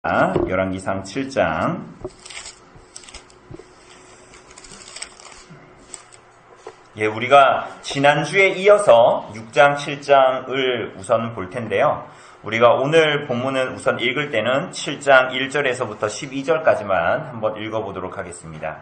열왕기상 7장. 우리가 지난주에 이어서 6장, 7장을 우선 볼 텐데요. 우리가 오늘 본문은 우선 읽을 때는 7장 1절에서부터 12절까지만 한번 읽어보도록 하겠습니다.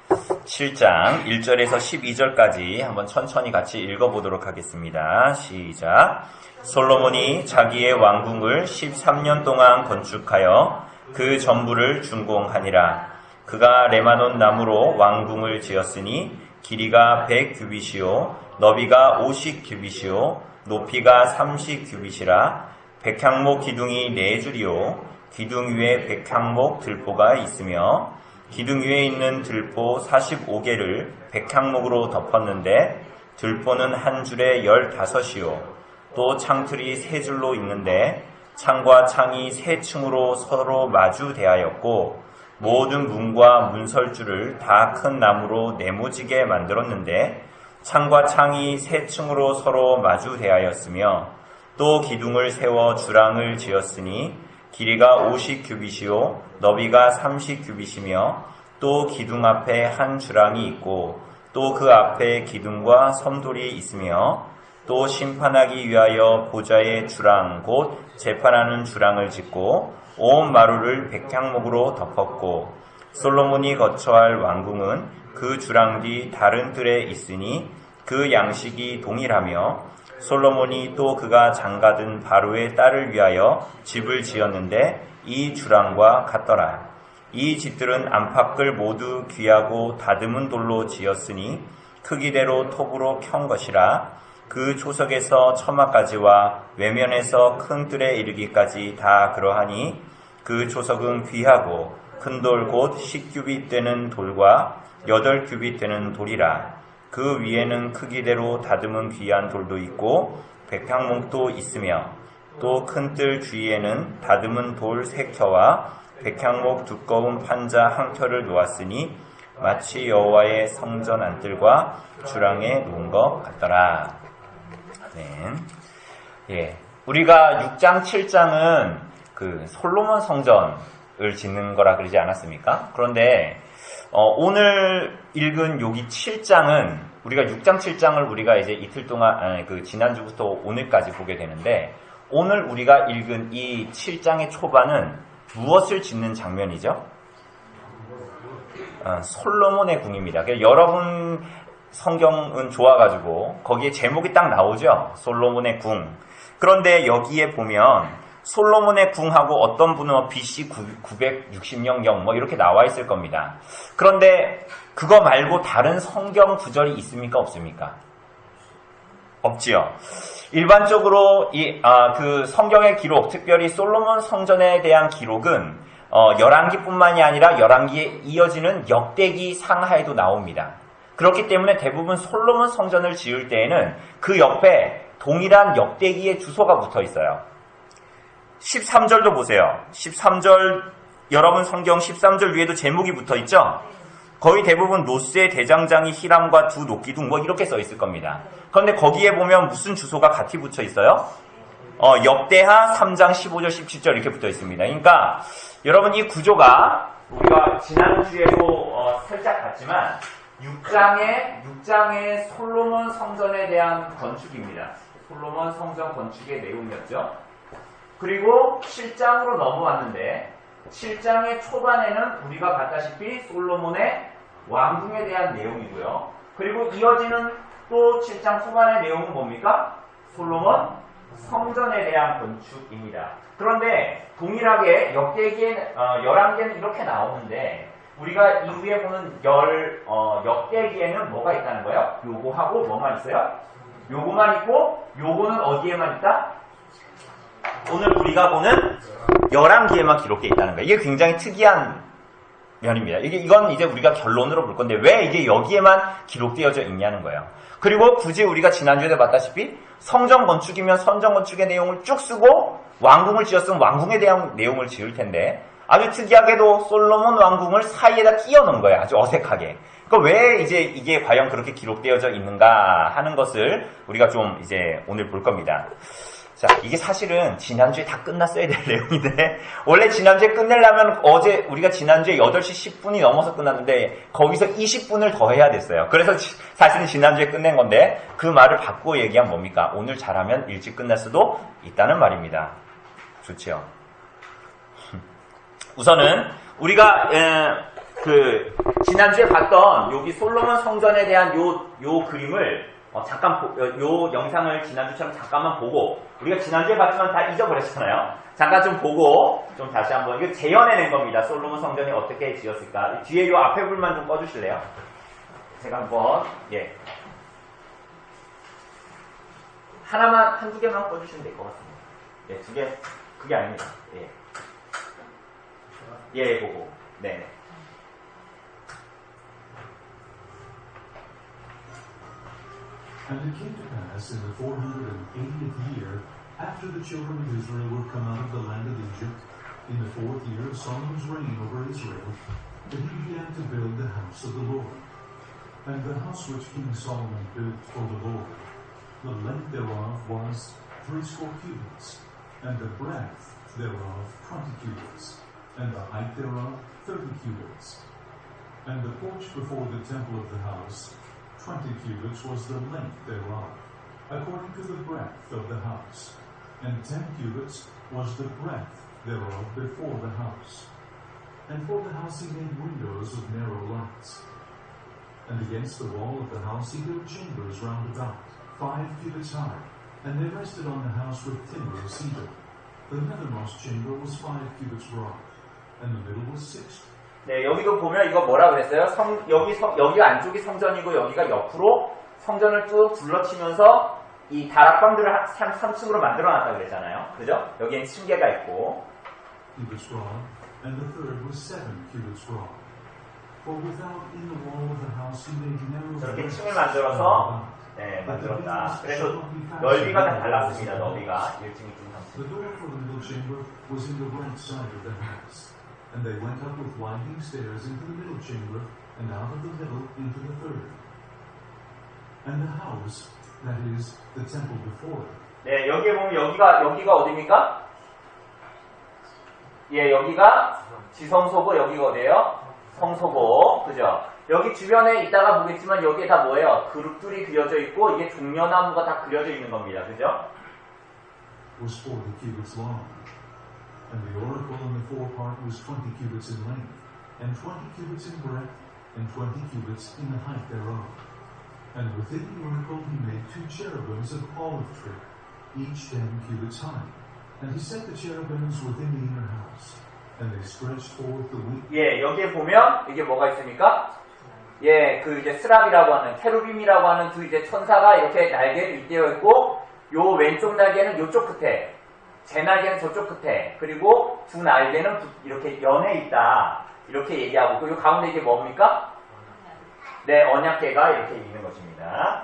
7장 1절에서 12절까지 한번 천천히 같이 읽어보도록 하겠습니다. 시작. 솔로몬이 자기의 왕궁을 13년 동안 건축하여 그 전부를 준공하니라. 그가 레마논 나무로 왕궁을 지었으니 길이가 100규빗이요 너비가 50규빗이요 높이가 30규빗이라. 백향목 기둥이 4줄이요 기둥 위에 백향목 들보가 있으며 기둥 위에 있는 들보 45개를 백향목으로 덮었는데 들보는 한 줄에 15이요 또 창틀이 3줄로 있는데 창과 창이 3층으로 서로 마주 대하였고 모든 문과 문설주를 다 큰 나무로 네모지게 만들었는데 창과 창이 3층으로 서로 마주 대하였으며 또 기둥을 세워 주랑을 지었으니 길이가 50규빗이요 너비가 30규빗이며 또 기둥 앞에 한 주랑이 있고 또 그 앞에 기둥과 섬돌이 있으며 또 심판하기 위하여 보좌의 주랑 곧 재판하는 주랑을 짓고 온 마루를 백향목으로 덮었고 솔로몬이 거처할 왕궁은 그 주랑 뒤 다른 뜰에 있으니 그 양식이 동일하며 솔로몬이 또 그가 장가든 바로의 딸을 위하여 집을 지었는데 이 주랑과 같더라. 이 집들은 안팎을 모두 귀하고 다듬은 돌로 지었으니 크기대로 톱으로 켠 것이라. 그 초석에서 처마까지와 외면에서 큰 뜰에 이르기까지 다 그러하니 그 초석은 귀하고 큰 돌 곧 10규빗 되는 돌과 8규빗 되는 돌이라. 그 위에는 크기대로 다듬은 귀한 돌도 있고 백향목도 있으며 또 큰 뜰 주위에는 다듬은 돌 3켜와 백향목 두꺼운 판자 한 켜를 놓았으니 마치 여호와의 성전 안뜰과 주랑에 놓은 것 같더라. 우리가 6장, 7장은 그 솔로몬 성전을 짓는 거라 그러지 않았습니까? 그런데 오늘 읽은 여기 7장은 우리가 6장, 7장을 우리가 이제 이틀 동안 지난주부터 오늘까지 보게 되는데 오늘 우리가 읽은 이 7장의 초반은 무엇을 짓는 장면이죠? 솔로몬의 궁입니다. 여러분 성경은 좋아가지고 거기에 제목이 딱 나오죠. 솔로몬의 궁. 그런데 여기에 보면 솔로몬의 궁하고 어떤 분은 BC 960년경 이렇게 나와 있을 겁니다. 그런데 그거 말고 다른 성경 구절이 있습니까? 없습니까? 없지요. 일반적으로 그 성경의 기록, 특별히 솔로몬 성전에 대한 기록은 열왕기뿐만이 아니라 열왕기에 이어지는 역대기 상하에도 나옵니다. 그렇기 때문에 대부분 솔로몬 성전을 지을 때에는 그 옆에 동일한 역대기의 주소가 붙어 있어요. 13절도 보세요. 13절, 여러분 성경 13절 위에도 제목이 붙어 있죠? 거의 대부분 노스의 대장장이 히람과 두 녹기둥 이렇게 써 있을 겁니다. 그런데 거기에 보면 무슨 주소가 같이 붙여 있어요? 역대하 3장 15절 17절 이렇게 붙어 있습니다. 그러니까 여러분 이 구조가 우리가 지난주에도 살짝 봤지만 6장의 솔로몬 성전에 대한 건축입니다. 솔로몬 성전 건축의 내용이었죠. 그리고 7장으로 넘어왔는데 7장의 초반에는 우리가 봤다시피 솔로몬의 왕궁에 대한 내용이고요. 그리고 이어지는 또 7장 후반의 내용은 뭡니까? 솔로몬 성전에 대한 건축입니다. 그런데 동일하게 열왕기에는 이렇게 나오는데 우리가 이후에 보는 역대기에는 뭐가 있다는 거예요? 요거하고 뭐만 있어요? 요거만 있고 요거는 어디에만 있다? 오늘 우리가 보는 열왕기에만 기록되어 있다는 거예요. 이게 굉장히 특이한 면입니다. 이건 이제 우리가 결론으로 볼 건데 왜 이게 여기에만 기록되어져 있냐는 거예요. 그리고 굳이 우리가 지난주에 봤다시피 성전 건축이면 성전 건축의 내용을 쭉 쓰고 왕궁을 지었으면 왕궁에 대한 내용을 지을 텐데 아주 특이하게도 솔로몬 왕궁을 사이에다 끼워 넣은 거예요. 아주 어색하게. 그러니까 왜 이제 이게 과연 그렇게 기록되어져 있는가 하는 것을 우리가 좀 이제 오늘 볼 겁니다. 자, 이게 사실은 지난주에 다 끝났어야 될 내용인데, 원래 지난주에 끝내려면 어제 우리가 지난주에 8시 10분이 넘어서 끝났는데, 거기서 20분을 더 해야 됐어요. 그래서 사실은 지난주에 끝낸 건데, 그 말을 바꾸어 얘기하면 뭡니까? 오늘 잘하면 일찍 끝날 수도 있다는 말입니다. 좋지요. 우선은 우리가 지난주에 봤던 여기 솔로몬 성전에 대한 요 그림을 잠깐 요 영상을 지난주처럼 잠깐만 보고, 우리가 지난주에 봤지만 다 잊어버렸잖아요. 잠깐 좀 보고 좀 다시 한번 이거 재현해낸 겁니다. 솔로몬 성전이 어떻게 지었을까. 뒤에 요 앞에 불만 좀 꺼주실래요? 제가 한번 하나만 한두 개만 꺼주시면 될 것 같습니다. 두 개 그게 아닙니다. 보고 네. And it came to pass in the 480th year, after the children of Israel were come out of the land of Egypt, in the 4th year of Solomon's reign over Israel, that he began to build the house of the Lord. And the house which King Solomon built for the Lord, the length thereof was 80 cubits, and the breadth thereof 20 cubits, and the height thereof 30 cubits. And the porch before the temple of the house, 20 cubits was the length thereof, according to the breadth of the house, and 10 cubits was the breadth thereof before the house. And for the house he made windows of narrow lights. And against the wall of the house he built chambers round about, 5 cubits high, and they rested on the house with timber of cedar. The nethermost chamber was 5 cubits broad, and the middle was 6. 네, 여기도 보면 이거 뭐라 그랬어요? 여기 안쪽이 성전이고 여기가 옆으로 성전을 쭉 둘러치면서 이 다락방들을 3층으로 만들어놨다고 그랬잖아요. 그죠? 여기엔 층계가 있고. Cubits broad, and the third was 7 cubits broad. For without in the wall of the house he made narrow. 저렇게 층을 만들어서 만들었다. 그래서 넓이가 다 달랐습니다. 넓이가 1층, 2층, 3층. The door for the middle chamber was in the right side of the house. And they went up with winding stairs into the middle chamber, and out of the middle into the third. And the house, that is, the temple before it. 네, 여기에 보면 여기가 어디입니까? 여기가 지성소고 여기가 어디예요? 성소고, 그죠? 여기 주변에 있다가 보겠지만 여기에 다 뭐예요? 그룹들이 그려져 있고 이게 종려나무가 다 그려져 있는 겁니다, 그죠? Was 40 cubits long. And the oracle in the forepart was 20 cubits in length, and 20 cubits in breadth, and 20 cubits in the height thereof. And within the oracle he made 2 cherubims of olive tree, each 10 cubits high. And he set the cherubims within the inner house, and they stretched forth the wings. 여기에 보면 이게 뭐가 있습니까? 그 이제 스랍이라고 하는 케루빔이라고 하는 두 이제 천사가 이렇게 날개를 잇대어 있고, 요 왼쪽 날개는 요쪽 끝에, 제 날개는 저쪽 끝에, 그리고 두 날개는 이렇게 연해 있다. 이렇게 얘기하고, 그리고 가운데 이게 뭡니까? 네, 언약궤가 이렇게 있는 것입니다.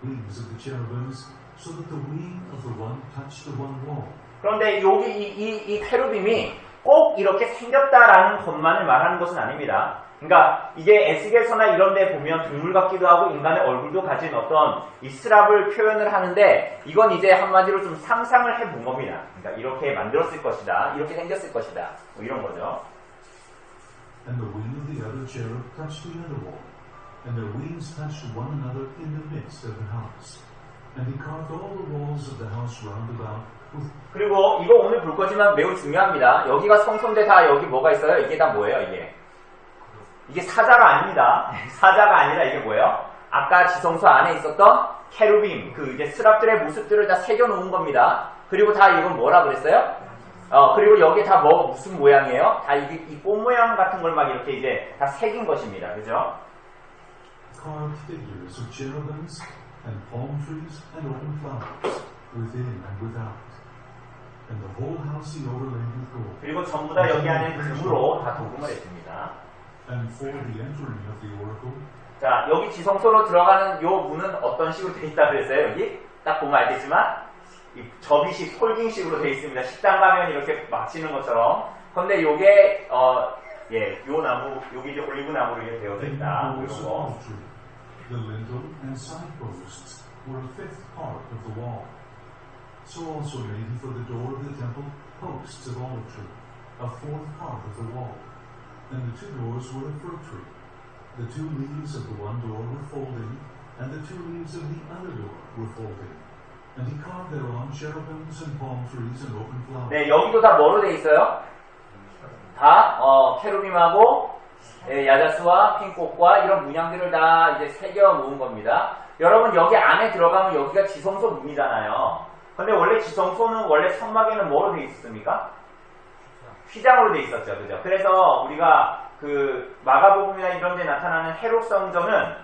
Wings of the cherubims, so that the wing of the one touched the one wall. 그런데 여기 이 케루빔이 꼭 이렇게 생겼다라는 것만을 말하는 것은 아닙니다. 그러니까 이게 에스겔서나 이런 데 보면 동물 같기도 하고 인간의 얼굴도 가진 어떤 이 스랍을 표현을 하는데, 이건 이제 한마디로 좀 상상을 해본 겁니다. 그러니까 이렇게 만들었을 것이다, 이렇게 생겼을 것이다, 뭐 이런 거죠. And the wing of the other cherub touched the other wall, and their wings touched one another in the midst of the house. And he carved all the walls of the house round about with. 그리고 이거 오늘 볼 거지만 매우 중요합니다. 여기가 성소인데 다 여기 뭐가 있어요? 이게 다 뭐예요? 이게 사자가 아닙니다. 사자가 아니라 이게 뭐예요? 아까 지성소 안에 있었던 케루빔, 그 이제 스랍들의 모습들을 다 새겨놓은 겁니다. 그리고 다 이건 뭐라 그랬어요? 그리고 여기 다 무슨 모양이에요? 다 이 꽃 모양 같은 걸 막 이렇게 이제 다 새긴 것입니다. 그죠? Carved figures of cherubims and palm trees and open flowers within and without. And the whole house he overlaid with gold. 그리고 전부 다 여기 안에 금으로 다 도금을 했습니다. And for the entering of the oracle. 자, 여기 지성소로 들어가는 요 문은 어떤 식으로 되어 있다 그랬어요? 여기 딱 보면 알겠지만 이 접이식, 폴딩식으로 되어 있습니다. 식당 가면 이렇게 마치는 것처럼. 근데 요게 요 나무, 여기 이제 올리브 나무로 이렇게 되어져 있다. 이런 거. The lintel and side posts were a fifth part of the wall. So also made he for the door of the temple posts of olive tree, a fourth part of the wall. And the two doors were of fir tree. The two leaves of the one door were folding, and the two leaves of the other door were folding. And he carved thereon cherubims and palm trees and open flowers. 네, 여기도 다 뭐로 돼 있어요? 다 캐루빔하고 야자수와 핑꽃과 이런 문양들을 다 이제 새겨 놓은 겁니다. 여러분 여기 안에 들어가면 여기가 지성소 문이잖아요. 근데 원래 지성소는 원래 성막에는 뭐로 돼 있었습니까? 휘장으로 돼 있었죠, 그죠? 그래서 우리가 그 마가복음이나 이런 데 나타나는 헤롯 성전은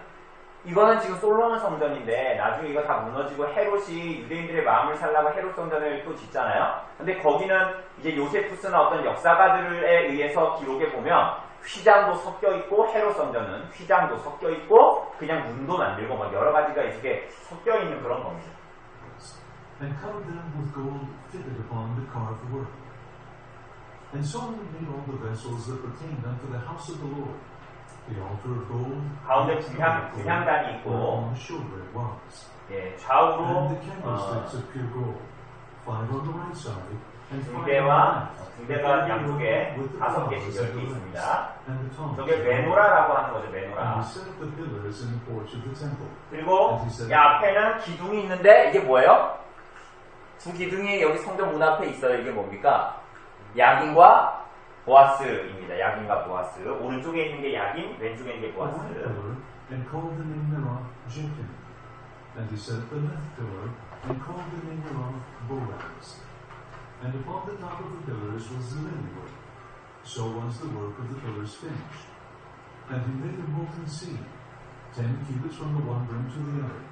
이거는 지금 솔로몬 성전인데 나중에 이거 다 무너지고 헤롯이 유대인들의 마음을 살라고 헤롯 성전을 또 짓잖아요. 근데 거기는 이제 요세푸스나 어떤 역사가들에 의해서 기록에 보면 휘장도 섞여 있고 헤롯 성전은 휘장도 섞여 있고 그냥 문도 만들고 막 여러 가지가 이렇게 섞여 있는 그런 겁니다. And covered them with gold fitted upon the carved work. And Solomon made all the vessels that pertained unto the house of the Lord. The altar of gold, 가운데 분향단이 있고 whereon showbread was. 예, 좌우로 And the candlesticks of pure gold, 5 on the right side, and 5 on the 등대와 left. 등대가 양쪽에 With the 5개씩 flowers of 10개 the 있습니다. lamps, and the tongs 저게 of the 메노라라고 하는 거죠, And 메노라. he set up the pillars in the porch of the temple. 그리고 이 앞에는 기둥이 있는데 이게 뭐예요? 두 기둥이 여기 성전 문 앞에 있어요. 이게 뭡니까? 야긴과 보아스입니다. 야긴과 보아스. 오른쪽에 있는 게 야긴, 왼쪽에 있는 게 A 보아스. right pillar, and called the name thereof Jachin. And he set up the left pillar, and called the name thereof Boaz. And upon the top of the pillars was the linen work. So was the work of the pillars finished. And he made a molten sea, 10 cubits from the one brim to the other.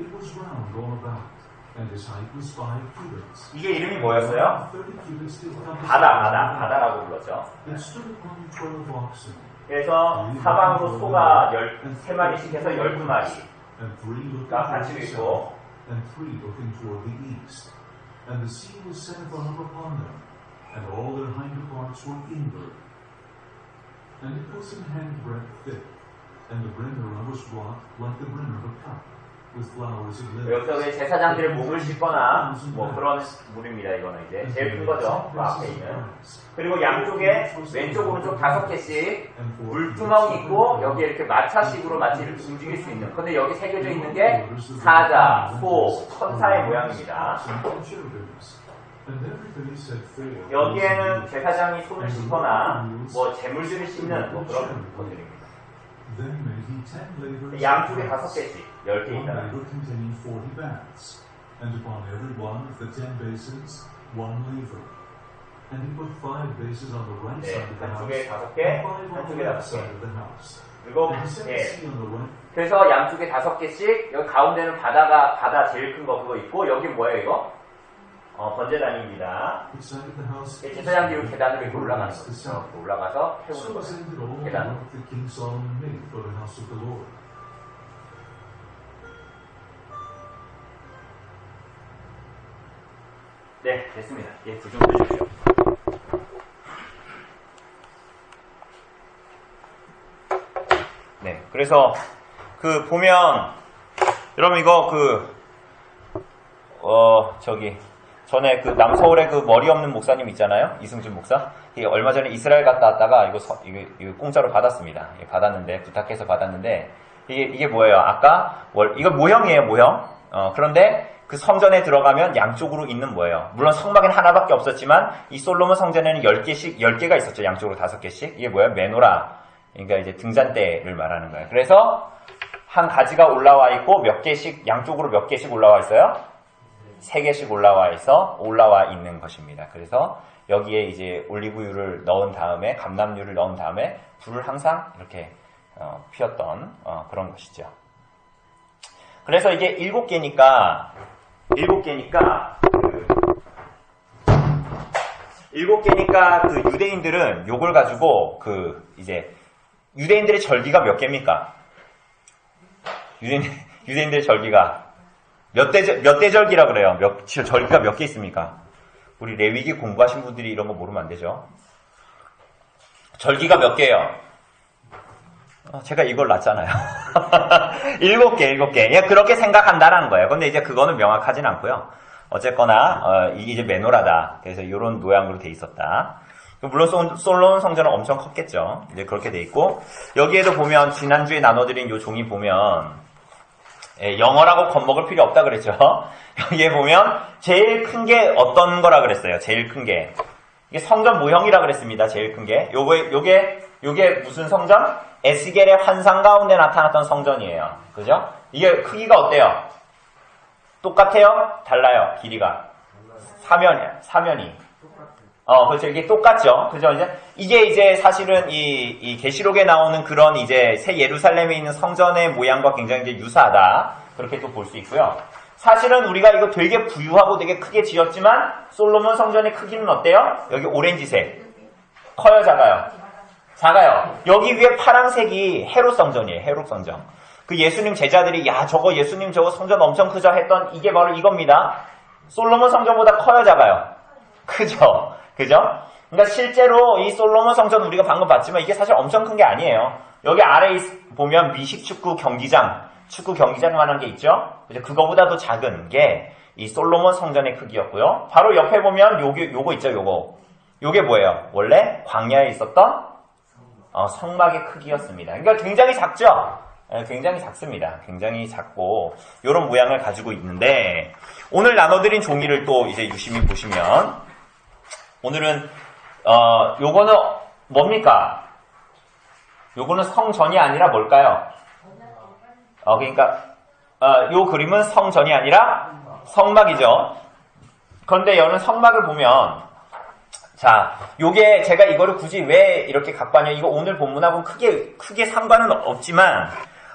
It was round all about, and his height was 5 cubits. 이게 이름이 뭐였어요? 30 cubits did compass 바다라고 불렀죠. It stood upon 12 oxen, 그래서 사방으로 소가 13마리씩 해서 12마리가 and 3 looking 받치고 toward the 있고, south, and 3 looking toward the east. And the sea was set above upon them, and all their hinder parts were inward. And it was an handbreadth thick, and the brim thereof was wrought like the brim of a cup, with flowers of lilies. 여기서 왜 제사장들의 몸을 씻거나 뭐 그런 물입니다. 이거는 이제 제일 큰 거죠. 그 앞에 있는. 그리고 양쪽에 왼쪽 오른쪽 5개씩 물두멍이 있고 여기에 이렇게 마차식으로 마치 이렇게 움직일 수 있는. 근데 여기 새겨져 있는 게 사자, 소, 천사의 모양입니다. 여기에는 제사장이 손을 씻거나 뭐 재물들을 씻는 뭐 그런 것들입니다. 양쪽에 5개씩 10개 있잖아요. And upon every one of the 10 basins, 1 laver. And he put 5 bases on the right 네, side of the house, 한쪽에 5개, and 5 on the 한쪽에 left 5개. side of the house. 그리고 And he set the 예. sea on the right. 그래서 양쪽에 5개씩 여기 가운데는 바다 제일 큰 거 그거 있고 여기 뭐예요 이거? 번제단입니다. Which side of the house? 제사장들이 계단으로 이렇게 올라가는 The 거죠. south. 올라가서 So 태우는 was ended all 거예요. the 계단. work that King Solomon made for the house of the Lord. 네, 됐습니다. 예, 불 좀 끄주십시오. 네, 그래서 그 보면 여러분 이거 전에 그 남서울에 그 머리 없는 목사님 있잖아요. 이승준 목사. 이게 얼마 전에 이스라엘 갔다 왔다가 이거 공짜로 받았습니다. 받았는데 부탁해서 받았는데 이게 뭐예요? 아까 이거 모형이에요, 모형. 그런데 그 성전에 들어가면 양쪽으로 있는 뭐예요? 물론 성막에는 하나밖에 없었지만 이 솔로몬 성전에는 10개가 있었죠. 양쪽으로 5개씩. 이게 뭐예요? 메노라. 그러니까 이제 등잔대를 말하는 거예요. 그래서 한 가지가 올라와 있고 몇 개씩 양쪽으로 몇 개씩 올라와 있어요? 3개씩 올라와 있는 것입니다. 그래서 여기에 이제 올리브유를 넣은 다음에 감람유를 넣은 다음에 불을 항상 이렇게 피웠던 그런 것이죠. 그래서 이게 7개니까 그 유대인들은 요걸 가지고 이제 유대인들의 절기가 몇 개입니까? 유대인들의 절기가 몇 대절기라 그래요? 절기가 몇 개 있습니까? 우리 레위기 공부하신 분들이 이런 거 모르면 안 되죠. 절기가 몇 개예요? 제가 이걸 놨잖아요. 7개. 예, 그렇게 생각한다라는 거예요. 근데 이제 그거는 명확하진 않고요. 어쨌거나 이게 이제 메노라다. 그래서 이런 모양으로 돼 있었다. 물론 솔로몬 성전은 엄청 컸겠죠. 이제 그렇게 돼 있고 여기에도 보면 지난주에 나눠드린 요 종이 보면 영어라고 겁먹을 필요 없다 그랬죠. 여기에 보면 제일 큰 게 어떤 거라 그랬어요. 제일 큰 게 이게 성전 모형이라 그랬습니다. 제일 큰 게 요게 무슨 성전? 에스겔의 환상 가운데 나타났던 성전이에요. 그죠? 이게 크기가 어때요? 똑같아요? 달라요? 길이가 사면이 그렇죠. 이게 똑같죠. 그죠? 이게 이제 사실은 이 계시록에 나오는 그런 이제 새 예루살렘에 있는 성전의 모양과 굉장히 이제 유사하다. 그렇게 또 볼 수 있고요. 사실은 우리가 이거 되게 부유하고 되게 크게 지었지만 솔로몬 성전의 크기는 어때요? 여기 오렌지색. 커요, 작아요? 작아요. 여기 위에 파란색이 헤롯 성전이에요. 헤롯 성전. 그 예수님 제자들이 저거 예수님 저거 성전 엄청 크죠 했던 이게 바로 이겁니다. 솔로몬 성전보다 커요, 작아요? 크죠. 그죠? 그러니까 실제로 이 솔로몬 성전 우리가 방금 봤지만 이게 사실 엄청 큰 게 아니에요. 여기 아래에 보면 미식 축구 경기장만한 게 있죠? 그죠? 그거보다도 작은 게 이 솔로몬 성전의 크기였고요. 바로 옆에 보면 요거 있죠, 요게 뭐예요? 원래 광야에 있었던 성막의 크기였습니다. 그러니까 굉장히 작죠? 굉장히 작습니다. 굉장히 작고 이런 모양을 가지고 있는데 오늘 나눠드린 종이를 또 이제 유심히 보시면 오늘은 요거는 뭡니까? 요거는 성전이 아니라 뭘까요? 그러니까 요 그림은 성전이 아니라 성막이죠. 그런데 여는 성막을 보면 요게 제가 이거를 굳이 왜 이렇게 갖고 왔냐? 이거 오늘 본문하고 크게 상관은 없지만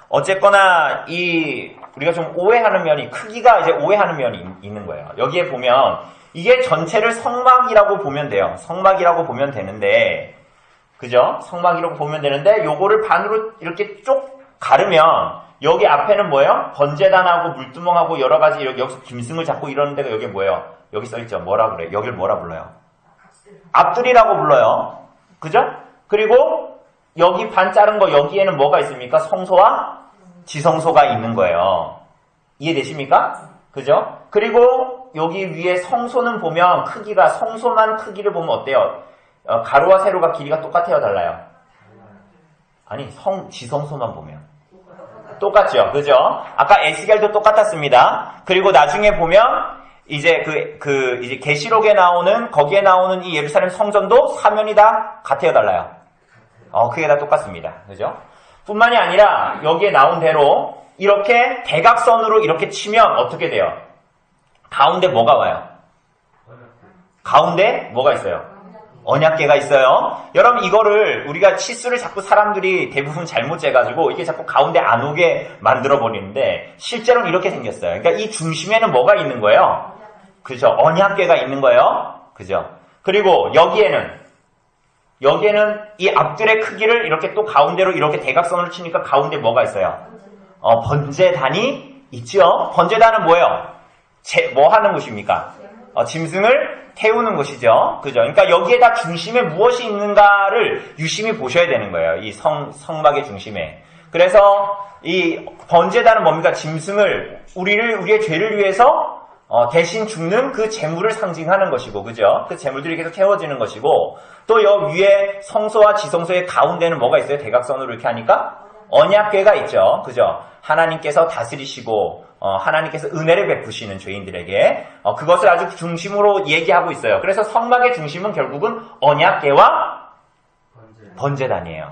어쨌거나 우리가 좀 오해하는 면이 크기가 이제 오해하는 면이 있는 거예요. 여기에 보면 이게 전체를 성막이라고 보면 돼요. 성막이라고 보면 되는데, 그죠? 성막이라고 보면 되는데, 요거를 반으로 이렇게 쭉 가르면, 여기 앞에는 뭐예요? 번제단하고 물두멍하고 여러 가지, 여기서 짐승을 잡고 이러는 데가 여기 뭐예요? 여기 써있죠? 뭐라 그래요? 여길 뭐라 불러요? 앞들이라고 불러요. 그죠? 그리고, 여기 반 자른 거, 여기에는 뭐가 있습니까? 성소와 지성소가 있는 거예요. 이해되십니까? 그죠? 그리고, 여기 위에 성소는 보면 성소만 크기를 보면 어때요? 가로와 세로가 길이가 똑같아요, 달라요? 아니, 지성소만 보면 똑같죠, 그죠? 아까 에스겔도 똑같았습니다. 그리고 나중에 보면 이제 이제 계시록에 나오는 거기에 나오는 이 예루살렘 성전도 사면이 다 같아요, 달라요? 그게 다 똑같습니다, 그죠? 뿐만이 아니라 여기에 나온 대로 이렇게 대각선으로 이렇게 치면 어떻게 돼요? 가운데 뭐가 와요? 가운데 뭐가 있어요? 언약궤가 있어요. 여러분 이거를 우리가 치수를 자꾸 사람들이 대부분 잘못 재가지고 이게 자꾸 가운데 안 오게 만들어 버리는데 실제로는 이렇게 생겼어요. 그러니까 이 중심에는 뭐가 있는 거예요? 그죠? 언약궤가 있는 거예요. 그죠? 그리고 여기에는 이 앞들의 크기를 이렇게 또 가운데로 이렇게 대각선으로 치니까 가운데 뭐가 있어요? 번제단이 있죠? 번제단은 뭐예요? 뭐 하는 곳입니까? 짐승을 태우는 곳이죠. 그죠? 그러니까 여기에다 중심에 무엇이 있는가를 유심히 보셔야 되는 거예요. 이 성막의 중심에. 그래서 이 번제단은 뭡니까? 짐승을 우리의 죄를 위해서 대신 죽는 그 제물을 상징하는 것이고, 그죠? 그 제물들이 계속 태워지는 것이고, 또 여기 위에 성소와 지성소의 가운데는 뭐가 있어요? 대각선으로 이렇게 하니까 언약궤가 있죠. 그죠? 하나님께서 다스리시고 하나님께서 은혜를 베푸시는 죄인들에게 그것을 아주 중심으로 얘기하고 있어요. 그래서 성막의 중심은 결국은 언약궤와 번제단이에요.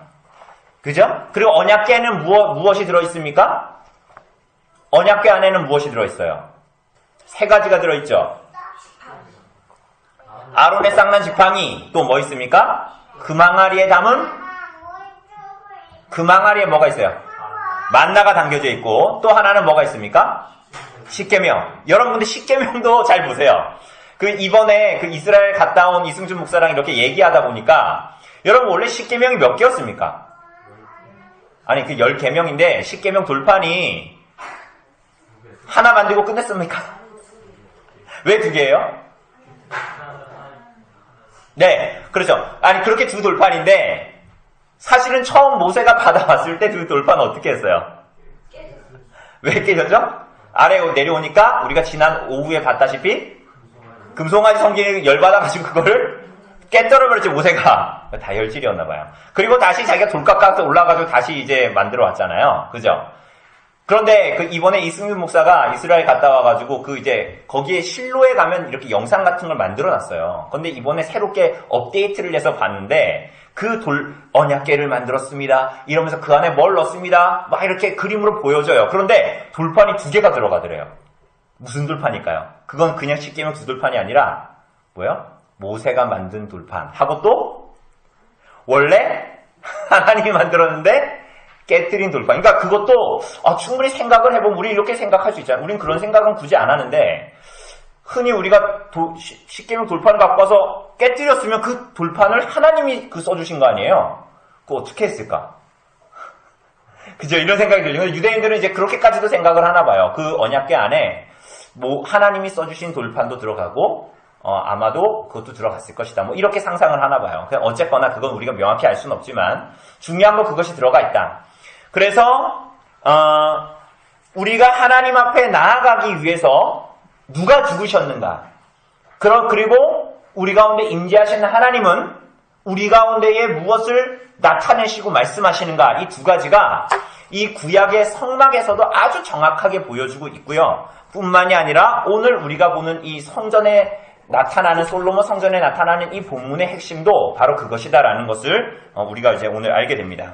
그죠? 그리고 언약궤는 무엇이 들어있습니까? 언약궤 안에는 무엇이 들어있어요? 세 가지가 들어있죠. 아론의 쌍난 지팡이, 또 뭐 있습니까? 금항아리에 담은 금항아리에 뭐가 있어요? 만나가 담겨져 있고, 또 하나는 뭐가 있습니까? 십계명. 여러분들 십계명도 잘 보세요. 이번에 이스라엘 갔다 온 이승준 목사랑 이렇게 얘기하다 보니까 여러분 원래 십계명이 몇 개였습니까? 아니 10계명인데 십계명 돌판이 하나 만들고 끝냈습니까? 왜 2개예요? 네, 그렇죠. 아니 그렇게 2 돌판인데 사실은 처음 모세가 받아왔을 때 2 돌판 어떻게 했어요? 왜 깨졌죠? 아래 내려오니까 우리가 지난 오후에 봤다시피 금송아지 성경이 열받아가지고 그거를 깨뜨려버렸지 모세가. 다혈질이었나봐요. 그리고 다시 자기가 돌 깎아서 올라가지고 다시 이제 만들어 왔잖아요. 그죠? 그런데 그 이번에 이승윤 목사가 이스라엘 갔다 와가지고 그 이제 거기에 실로에 가면 이렇게 영상 같은 걸 만들어 놨어요. 근데 이번에 새롭게 업데이트를 해서 봤는데 그 언약궤를 만들었습니다. 이러면서 그 안에 뭘 넣습니다. 막 이렇게 그림으로 보여줘요. 그런데 돌판이 2개가 들어가더래요. 무슨 돌판일까요? 그건 그냥 쉽게 하면 구돌판이 아니라 뭐요? 모세가 만든 돌판 하고 또 원래 하나님이 만들었는데 깨트린 돌판. 그러니까 그것도 충분히 생각을 해보면 우리 이렇게 생각할 수 있잖아요. 우린 그런 생각은 굳이 안 하는데 흔히 우리가 쉽게 하면 돌판을 갖고 와서 깨뜨렸으면 그 돌판을 하나님이 써주신 거 아니에요? 그거 어떻게 했을까? 그죠? 이런 생각이 들리고 유대인들은 이제 그렇게까지도 생각을 하나 봐요. 그 언약궤 안에 뭐 하나님이 써주신 돌판도 들어가고 아마도 그것도 들어갔을 것이다. 뭐 이렇게 상상을 하나 봐요. 그냥 어쨌거나 그건 우리가 명확히 알 수는 없지만 중요한 건 그것이 들어가 있다. 그래서 우리가 하나님 앞에 나아가기 위해서 누가 죽으셨는가? 그리고 우리 가운데 임재하시는 하나님은 우리 가운데에 무엇을 나타내시고 말씀하시는가? 이 두 가지가 이 구약의 성막에서도 아주 정확하게 보여주고 있고요. 뿐만이 아니라 오늘 우리가 보는 이 성전에 나타나는 솔로몬 성전에 나타나는 이 본문의 핵심도 바로 그것이다라는 것을 우리가 이제 오늘 알게 됩니다.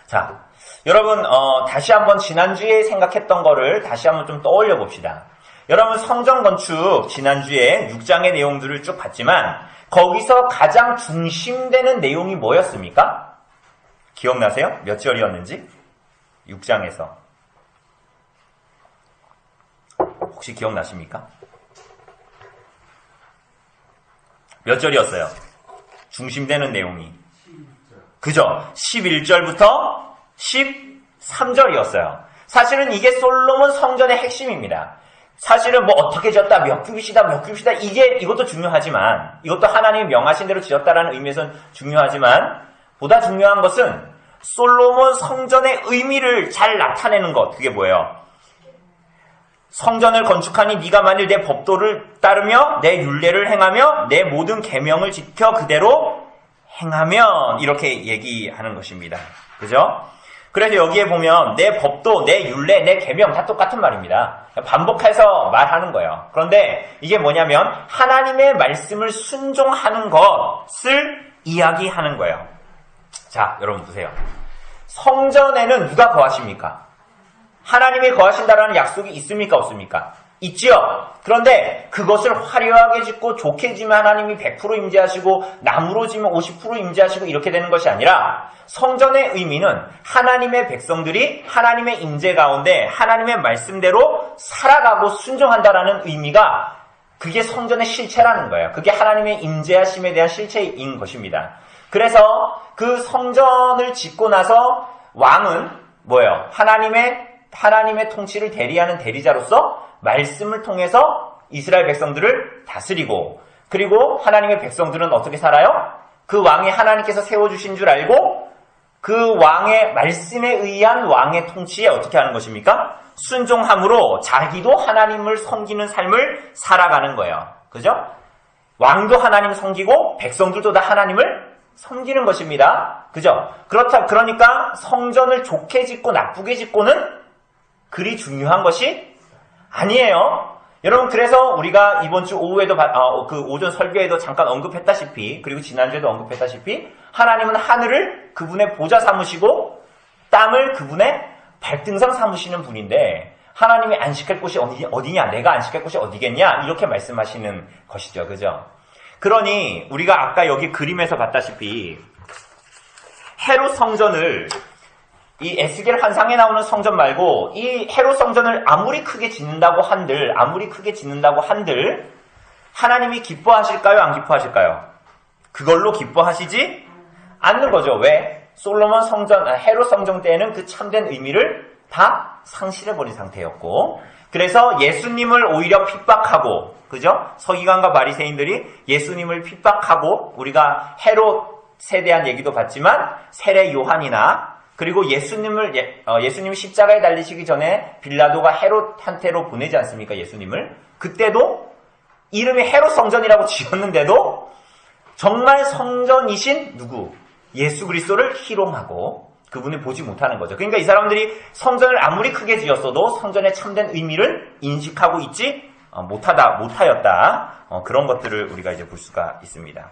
자, 여러분 다시 한번 지난주에 생각했던 거를 다시 한번 좀 떠올려 봅시다. 여러분 성전 건축 지난주에 6장의 내용들을 쭉 봤지만 거기서 가장 중심되는 내용이 뭐였습니까? 기억나세요? 몇 절이었는지? 6장에서 혹시 기억나십니까? 몇 절이었어요? 중심되는 내용이. 그죠? 11절부터 13절이었어요. 사실은 이게 솔로몬 성전의 핵심입니다. 사실은 뭐 어떻게 지었다, 몇 규빗이다, 이것도 중요하지만, 이것도 하나님이 명하신 대로 지었다라는 의미에서는 중요하지만, 보다 중요한 것은 솔로몬 성전의 의미를 잘 나타내는 것. 그게 뭐예요? 성전을 건축하니 네가 만일 내 법도를 따르며 내 율례를 행하며 내 모든 계명을 지켜 그대로 행하면 이렇게 얘기하는 것입니다. 그죠? 그래서 여기에 보면 내 법도, 내 율례, 내 계명 다 똑같은 말입니다. 반복해서 말하는 거예요. 그런데 이게 뭐냐면 하나님의 말씀을 순종하는 것을 이야기하는 거예요. 자, 여러분 보세요. 성전에는 누가 거하십니까? 하나님이 거하신다라는 약속이 있습니까? 없습니까? 있지요. 그런데 그것을 화려하게 짓고 좋게 지면 하나님이 100% 임재하시고 나무로 지면 50% 임재하시고 이렇게 되는 것이 아니라 성전의 의미는 하나님의 백성들이 하나님의 임재 가운데 하나님의 말씀대로 살아가고 순종한다라는 의미가 그게 성전의 실체라는 거예요. 그게 하나님의 임재하심에 대한 실체인 것입니다. 그래서 그 성전을 짓고 나서 왕은 뭐예요? 하나님의 통치를 대리하는 대리자로서 말씀을 통해서 이스라엘 백성들을 다스리고 그리고 하나님의 백성들은 어떻게 살아요? 그 왕이 하나님께서 세워주신 줄 알고 그 왕의 말씀에 의한 왕의 통치에 어떻게 하는 것입니까? 순종함으로 자기도 하나님을 섬기는 삶을 살아가는 거예요. 그죠? 왕도 하나님을 섬기고 백성들도 다 하나님을 섬기는 것입니다. 그죠? 그러니까 성전을 좋게 짓고 나쁘게 짓고는 그리 중요한 것이 아니에요. 여러분, 그래서 우리가 이번 주 오후에도, 그 오전 설교에도 잠깐 언급했다시피, 그리고 지난주에도 언급했다시피, 하나님은 하늘을 그분의 보좌 삼으시고, 땅을 그분의 발등상 삼으시는 분인데, 하나님이 안식할 곳이 어디냐? 내가 안식할 곳이 어디겠냐? 이렇게 말씀하시는 것이죠. 그죠? 그러니, 우리가 아까 여기 그림에서 봤다시피, 헤롯 성전을 이 에스겔 환상에 나오는 성전 말고 이 헤롯 성전을 아무리 크게 짓는다고 한들 하나님이 기뻐하실까요? 안 기뻐하실까요? 그걸로 기뻐하시지 않는 거죠. 왜? 솔로몬 성전, 헤롯 성전 때에는 그 참된 의미를 다 상실해버린 상태였고 그래서 예수님을 오히려 핍박하고 그죠? 서기관과 바리새인들이 예수님을 핍박하고 우리가 헤롯에 대한 얘기도 봤지만 세례 요한이나 그리고 예수님이 십자가에 달리시기 전에 빌라도가 헤롯한테로 보내지 않습니까? 예수님을. 그때도 이름이 헤롯 성전이라고 지었는데도 정말 성전이신 누구? 예수 그리스도를 희롱하고 그분을 보지 못하는 거죠. 그러니까 이 사람들이 성전을 아무리 크게 지었어도 성전의 참된 의미를 인식하고 있지 못하였다. 그런 것들을 우리가 이제 볼 수가 있습니다.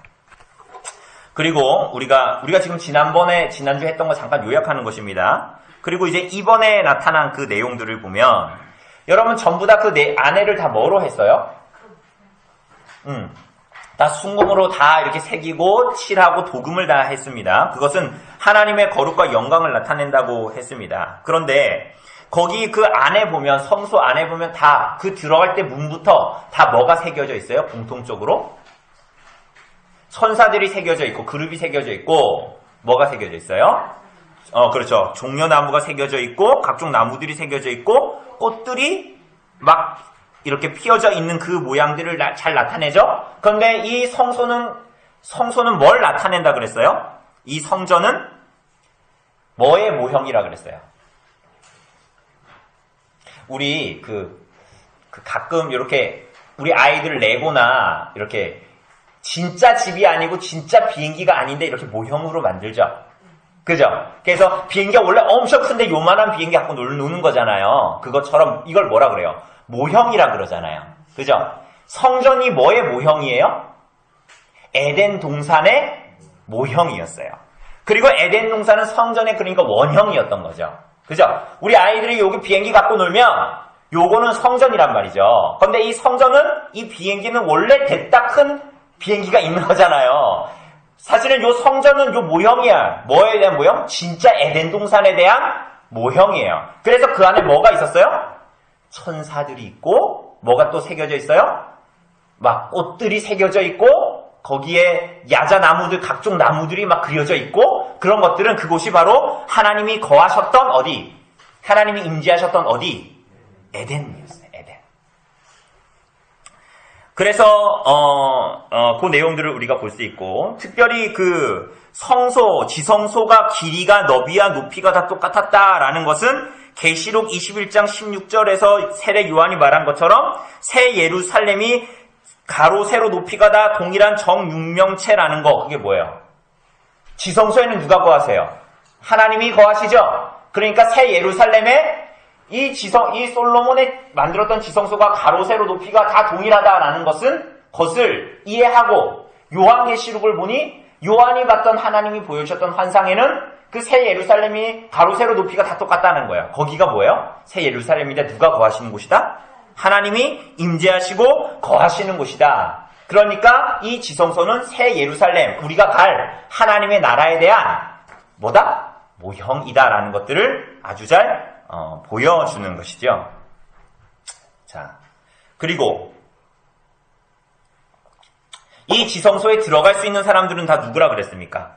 그리고 우리가 지금 지난주에 했던 거 잠깐 요약하는 것입니다. 그리고 이제 이번에 나타난 그 내용들을 보면 여러분 전부 다 그 안에를 다 뭐로 했어요? 다 순금으로 다 이렇게 새기고 칠하고 도금을 다 했습니다. 그것은 하나님의 거룩과 영광을 나타낸다고 했습니다. 그런데 거기 그 안에 보면 성소 안에 보면 다 그 들어갈 때 문부터 다 뭐가 새겨져 있어요? 공통적으로 천사들이 새겨져 있고 그룹이 새겨져 있고 뭐가 새겨져 있어요? 그렇죠. 종려나무가 새겨져 있고 각종 나무들이 새겨져 있고 꽃들이 막 이렇게 피어져 있는 그 모양들을 잘 나타내죠. 그런데 이 성소는 뭘 나타낸다 그랬어요? 이 성전은 뭐의 모형이라 그랬어요? 우리 가끔 이렇게 우리 아이들 레고나 이렇게 진짜 집이 아니고 진짜 비행기가 아닌데 이렇게 모형으로 만들죠. 그죠? 그래서 비행기가 원래 엄청 큰데 요만한 비행기 갖고 노는 거잖아요. 그것처럼 이걸 뭐라 그래요? 모형이라 그러잖아요. 그죠? 성전이 뭐의 모형이에요? 에덴 동산의 모형이었어요. 그리고 에덴 동산은 성전의 그러니까 원형이었던 거죠. 그죠? 우리 아이들이 여기 비행기 갖고 놀면 요거는 성전이란 말이죠. 근데 이 성전은 이 비행기는 원래 됐다 큰 비행기가 있는 거잖아요. 사실은 요 성전은 요 모형이야. 뭐에 대한 모형? 진짜 에덴 동산에 대한 모형이에요. 그래서 그 안에 뭐가 있었어요? 천사들이 있고 뭐가 또 새겨져 있어요? 막 꽃들이 새겨져 있고 거기에 야자나무들 각종 나무들이 막 그려져 있고 그런 것들은 그곳이 바로 하나님이 거하셨던 어디? 하나님이 임재하셨던 어디? 에덴이었어요. 에덴. 그래서 그 내용들을 우리가 볼 수 있고 특별히 그 성소, 지성소가 길이가 너비와 높이가 다 똑같았다라는 것은 계시록 21장 16절에서 세례 요한이 말한 것처럼 새 예루살렘이 가로 세로 높이가 다 동일한 정육명체라는 거 그게 뭐예요? 지성소에는 누가 거하세요? 하나님이 거하시죠? 그러니까 새 예루살렘에 이 솔로몬이 만들었던 지성소가 가로 세로 높이가 다 동일하다라는 것을 이해하고 요한계시록을 보니 요한이 봤던 하나님이 보여주셨던 환상에는 그 새 예루살렘이 가로 세로 높이가 다 똑같다는 거예요. 거기가 뭐예요? 새 예루살렘인데 누가 거하시는 곳이다? 하나님이 임재하시고 거하시는 곳이다. 그러니까 이 지성소는 새 예루살렘, 우리가 갈 하나님의 나라에 대한 뭐다? 모형이다라는 것들을 아주 잘 보여주는 것이죠. 자, 그리고 이 지성소에 들어갈 수 있는 사람들은 다 누구라 그랬습니까?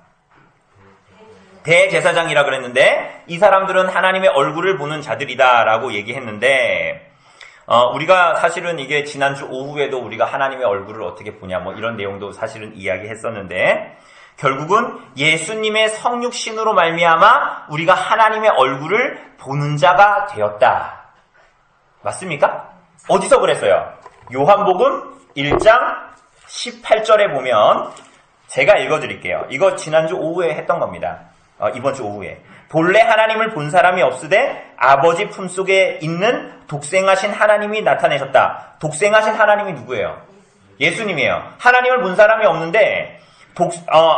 대제사장이라 그랬는데 이 사람들은 하나님의 얼굴을 보는 자들이다라고 얘기했는데 우리가 사실은 이게 지난주 오후에도 우리가 하나님의 얼굴을 어떻게 보냐 뭐 이런 내용도 사실은 이야기했었는데 결국은 예수님의 성육신으로 말미암아 우리가 하나님의 얼굴을 보는 자가 되었다. 맞습니까? 어디서 그랬어요? 요한복음 1장 18절에 보면 제가 읽어드릴게요. 이거 지난주 오후에 했던 겁니다. 이번 주 오후에. 본래 하나님을 본 사람이 없으되 아버지 품속에 있는 독생하신 하나님이 나타내셨다. 독생하신 하나님이 누구예요? 예수님이에요. 하나님을 본 사람이 없는데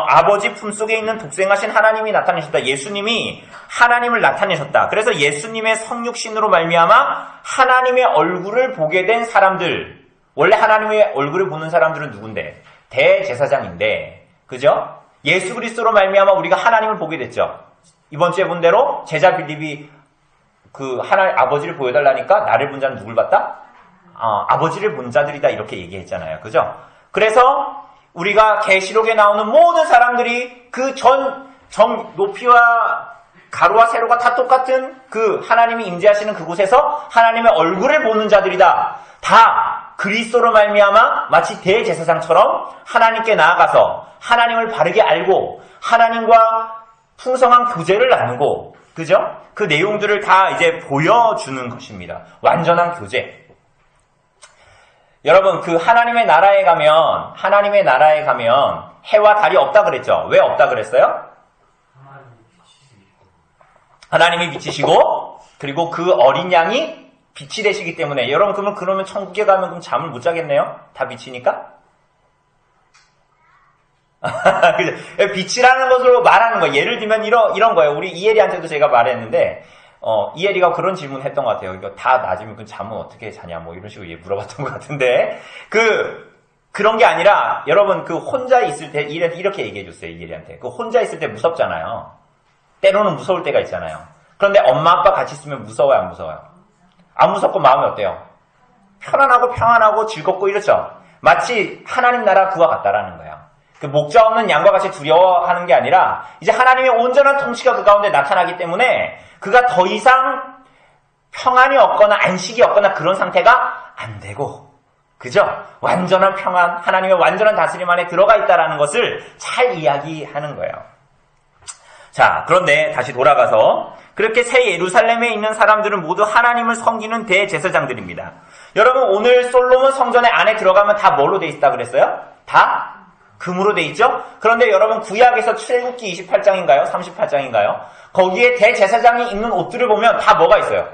아버지 품속에 있는 독생하신 하나님이 나타내셨다. 예수님이 하나님을 나타내셨다. 그래서 예수님의 성육신으로 말미암아 하나님의 얼굴을 보게 된 사람들, 원래 하나님의 얼굴을 보는 사람들은 누군데? 대제사장인데, 그죠? 예수 그리스도로 말미암아 우리가 하나님을 보게 됐죠. 이번 주에 본 대로 제자 빌립이 아버지를 보여달라니까 나를 본 자는 누굴 봤다? 아버지를 본 자들이다 이렇게 얘기했잖아요. 그죠? 그래서 우리가 계시록에 나오는 모든 사람들이 그 높이와 가로와 세로가 다 똑같은 그 하나님이 임재하시는 그곳에서 하나님의 얼굴을 보는 자들이다. 다 그리스도로 말미암아 마치 대제사장처럼 하나님께 나아가서 하나님을 바르게 알고 하나님과 풍성한 교제를 나누고 그죠? 그 내용들을 다 이제 보여주는 것입니다. 완전한 교제. 여러분, 그 하나님의 나라에 가면 해와 달이 없다 그랬죠? 왜 없다 그랬어요? 하나님이 빛이시고, 그리고 그 어린 양이 빛이 되시기 때문에, 여러분, 그러면 천국에 가면 그럼 잠을 못 자겠네요? 다 빛이니까? 빛이라는 것으로 말하는 거예요. 예를 들면 이런 거예요. 우리 이혜리한테도 제가 말했는데, 이혜리가 그런 질문 했던 것 같아요. 이거 다 낮으면 그 잠은 어떻게 자냐, 뭐 이런 식으로 물어봤던 것 같은데, 그런 게 아니라, 여러분, 그 혼자 있을 때, 이렇게 얘기해 줬어요, 이혜리한테. 그 혼자 있을 때 무섭잖아요. 때로는 무서울 때가 있잖아요. 그런데 엄마, 아빠 같이 있으면 무서워요, 안 무서워요? 안 무섭고 마음이 어때요? 편안하고 평안하고 즐겁고 이렇죠? 마치 하나님 나라 그와 같다라는 거예요. 그 목자 없는 양과 같이 두려워하는 게 아니라 이제 하나님의 온전한 통치가 그 가운데 나타나기 때문에 그가 더 이상 평안이 없거나 안식이 없거나 그런 상태가 안 되고, 그죠? 완전한 평안, 하나님의 완전한 다스림 안에 들어가 있다라는 것을 잘 이야기하는 거예요. 자, 그런데 다시 돌아가서 그렇게 새 예루살렘에 있는 사람들은 모두 하나님을 섬기는 대제사장들입니다. 여러분, 오늘 솔로몬 성전에 안에 들어가면 다 뭘로 돼 있다 그랬어요? 다 금으로 돼 있죠? 그런데 여러분, 구약에서 출애굽기 28장인가요? 38장인가요? 거기에 대제사장이 입는 옷들을 보면 다 뭐가 있어요?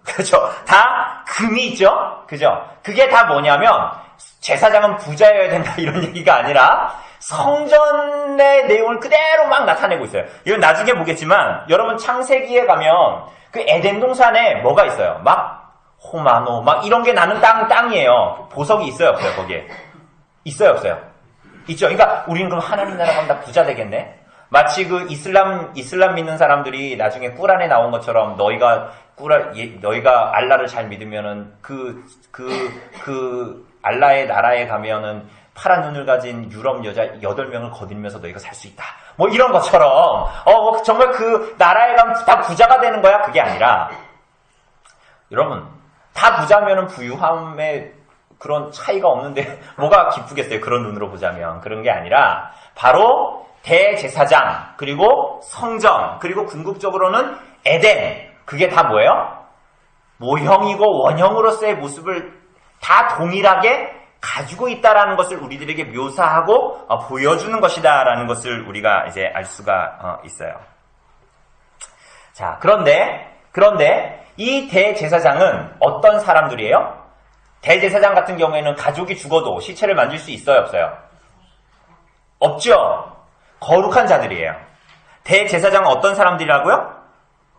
그렇죠? 다 금이 있죠? 그죠? 그게 다 뭐냐면 제사장은 부자여야 된다 이런 얘기가 아니라 성전의 내용을 그대로 막 나타내고 있어요. 이건 나중에 보겠지만 여러분, 창세기에 가면 그 에덴 동산에 뭐가 있어요? 막 호마노 막 이런 게 나는 땅이에요. 보석이 있어요, 없어요? 거기에 있어요, 없어요? 있죠. 그러니까 우리는 그럼 하나님 나라 가면 다 부자 되겠네. 마치 그 이슬람 믿는 사람들이 나중에 꾸란에 나온 것처럼 너희가 알라를 잘 믿으면은 그 알라의 나라에 가면은 파란 눈을 가진 유럽 여자 8명을 거들면서 너희가 살 수 있다. 뭐 이런 것처럼, 뭐 정말 그 나라에 가면 다 부자가 되는 거야? 그게 아니라, 여러분, 다 부자면은 부유함에 그런 차이가 없는데 뭐가 기쁘겠어요? 그런 눈으로 보자면. 그런 게 아니라, 바로 대제사장, 그리고 성전, 그리고 궁극적으로는 에덴. 그게 다 뭐예요? 모형이고 원형으로서의 모습을 다 동일하게 가지고 있다라는 것을 우리들에게 묘사하고 보여주는 것이다라는 것을 우리가 이제 알 수가 있어요. 자, 그런데 이 대제사장은 어떤 사람들이에요? 대제사장 같은 경우에는 가족이 죽어도 시체를 만질 수 있어요, 없어요? 없죠. 거룩한 자들이에요. 대제사장은 어떤 사람들이라고요?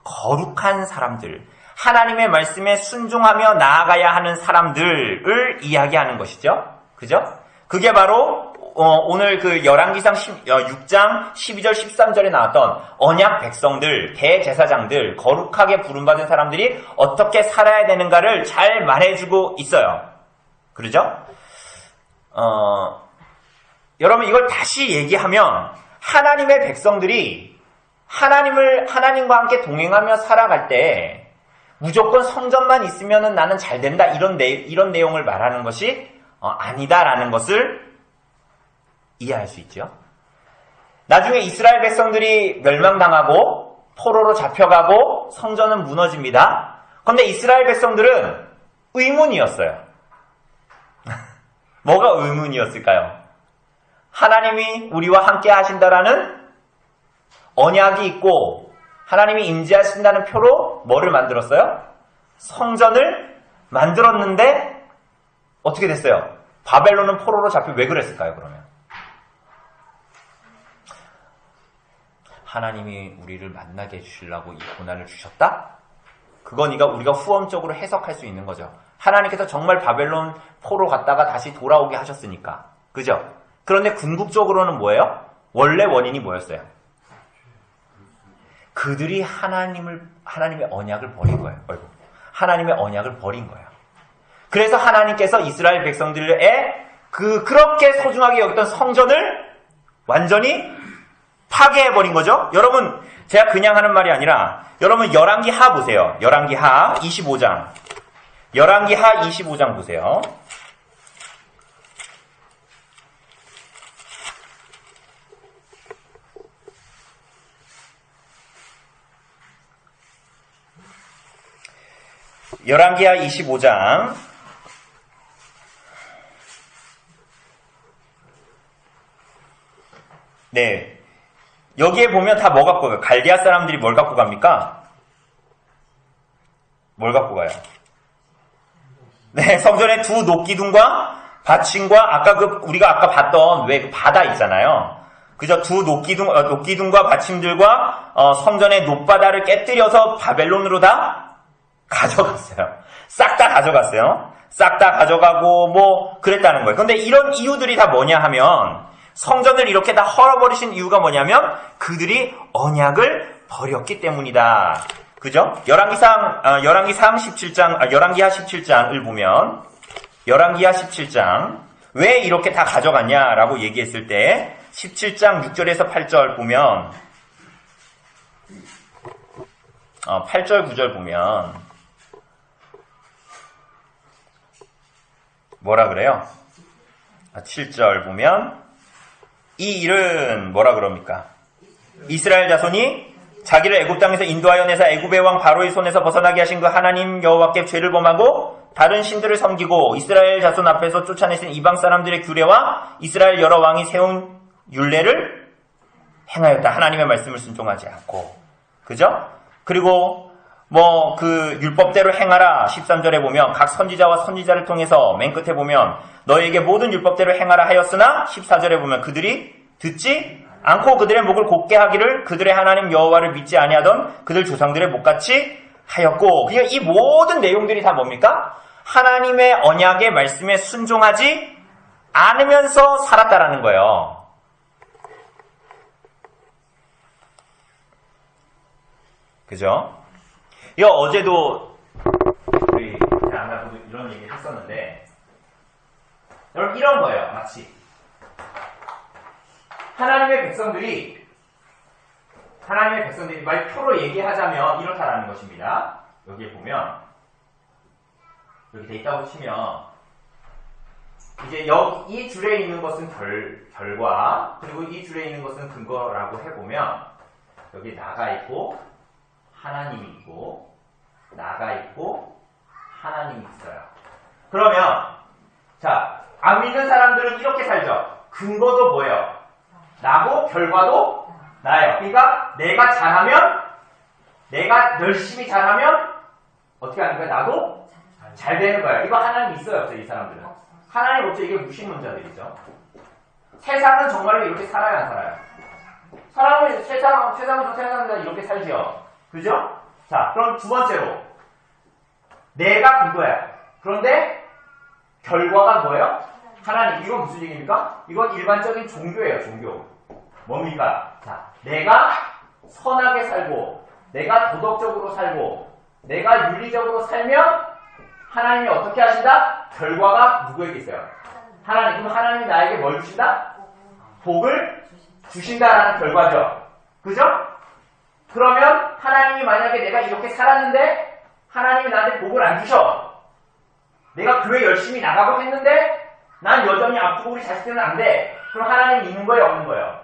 거룩한 사람들. 하나님의 말씀에 순종하며 나아가야 하는 사람들을 이야기하는 것이죠. 그죠? 그게 바로 오늘 그 열왕기상 6장 12절 13절에 나왔던 언약 백성들, 대제사장들, 거룩하게 부름받은 사람들이 어떻게 살아야 되는가를 잘 말해주고 있어요. 그러죠? 여러분, 이걸 다시 얘기하면 하나님의 백성들이 하나님과 함께 동행하며 살아갈 때 무조건 성전만 있으면 나는 잘 된다 이런 내용을 말하는 것이 아니다라는 것을 이해할 수 있죠. 나중에 이스라엘 백성들이 멸망당하고 포로로 잡혀가고 성전은 무너집니다. 그런데 이스라엘 백성들은 의문이었어요. 뭐가 의문이었을까요? 하나님이 우리와 함께 하신다라는 언약이 있고 하나님이 임재하신다는 표로 뭐를 만들었어요? 성전을 만들었는데 어떻게 됐어요? 바벨론은 포로로 잡혀 왜 그랬을까요, 그러면? 하나님이 우리를 만나게 해주시려고 이 고난을 주셨다? 그건 우리가 후엄적으로 해석할 수 있는 거죠. 하나님께서 정말 바벨론 포로 갔다가 다시 돌아오게 하셨으니까. 그죠? 그런데 궁극적으로는 뭐예요? 원래 원인이 뭐였어요? 그들이 하나님의 언약을 버린 거예요. 하나님의 언약을 버린 거예요. 그래서 하나님께서 이스라엘 백성들의 그렇게 소중하게 여겼던 성전을 완전히 파괴해버린 거죠. 여러분, 제가 그냥 하는 말이 아니라 여러분 열왕기하 보세요. 열왕기하 25장. 열왕기하 25장 보세요. 열왕기하 25장. 네. 여기에 보면 다 뭐 갖고 가요? 갈대아 사람들이 뭘 갖고 갑니까? 뭘 갖고 가요? 네, 성전에 두 녹기둥과 받침과 우리가 아까 봤던 왜 그 바다 있잖아요. 그저 두 녹기둥과 받침들과 성전의 높바다를 깨뜨려서 바벨론으로 다 가져갔어요. 싹 다 가져갔어요. 싹 다 가져가고 뭐 그랬다는 거예요. 근데 이런 이유들이 다 뭐냐 하면 성전을 이렇게 다 헐어버리신 이유가 뭐냐면 그들이 언약을 버렸기 때문이다. 그죠? 열왕기하 17장을 보면 열왕기하 17장 왜 이렇게 다 가져갔냐라고 얘기했을 때 17장 6절에서 8절 보면 8절 9절 보면 뭐라 그래요? 7절 보면 이 일은 뭐라 그럽니까? 이스라엘 자손이 자기를 애굽 땅에서 인도하여 내사 애굽의 왕 바로의 손에서 벗어나게 하신 그 하나님 여호와께 죄를 범하고 다른 신들을 섬기고 이스라엘 자손 앞에서 쫓아내신 이방 사람들의 규례와 이스라엘 여러 왕이 세운 율례를 행하였다. 하나님의 말씀을 순종하지 않고. 그죠? 그리고 그 율법대로 행하라. 13절에 보면 각 선지자와 선지자를 통해서 맨 끝에 보면 너에게 모든 율법대로 행하라 하였으나 14절에 보면 그들이 듣지 않고 그들의 목을 곧게 하기를 그들의 하나님 여호와를 믿지 아니하던 그들 조상들의 목같이 하였고. 그러니까 이 모든 내용들이 다 뭡니까? 하나님의 언약의 말씀에 순종하지 않으면서 살았다라는 거예요. 그죠? 이거 어제도 우리 아나도 이런 얘기 했었는데 여러분 이런 거예요. 마치 하나님의 백성들이 말표로 얘기하자면 이렇다라는 것입니다. 여기에 보면 이렇게 돼 있다고 치면 이제 이 줄에 있는 것은 결과 그리고 이 줄에 있는 것은 근거라고 해보면 여기 나가 있고 하나님이 있고 나가 있고 하나님이 있어요. 그러면 안 믿는 사람들은 이렇게 살죠. 근거도 뭐예요? 나고 결과도 나예요. 그러니까 내가 잘하면 내가 열심히 잘하면 어떻게 하는 거예요? 나도 잘 되는 거예요. 이거 하나님 있어요? 없어요? 이 사람들은? 하나님 없죠? 이게 무신론자들이죠. 세상은 정말로 이렇게 살아야 안 살아요? 세상은 저 세상은 이렇게 살지요. 그죠? 자, 그럼 두 번째로 내가 그거야. 그런데 결과가 뭐예요? 하나님. 이건 무슨 얘기입니까? 이건 일반적인 종교예요. 종교. 뭡니까? 자, 내가 선하게 살고 내가 도덕적으로 살고 내가 윤리적으로 살면 하나님이 어떻게 하신다? 결과가 누구에게 있어요? 하나님. 그럼 하나님이 나에게 뭘 주신다? 복을 주신다라는 결과죠. 그죠? 그러면 하나님이 만약에 내가 이렇게 살았는데 하나님이 나한테 복을 안 주셔. 내가 교회 열심히 나가고 했는데 난 여전히 아프고 우리 자식들은 안 돼. 그럼 하나님 있는 거예요? 없는 거예요?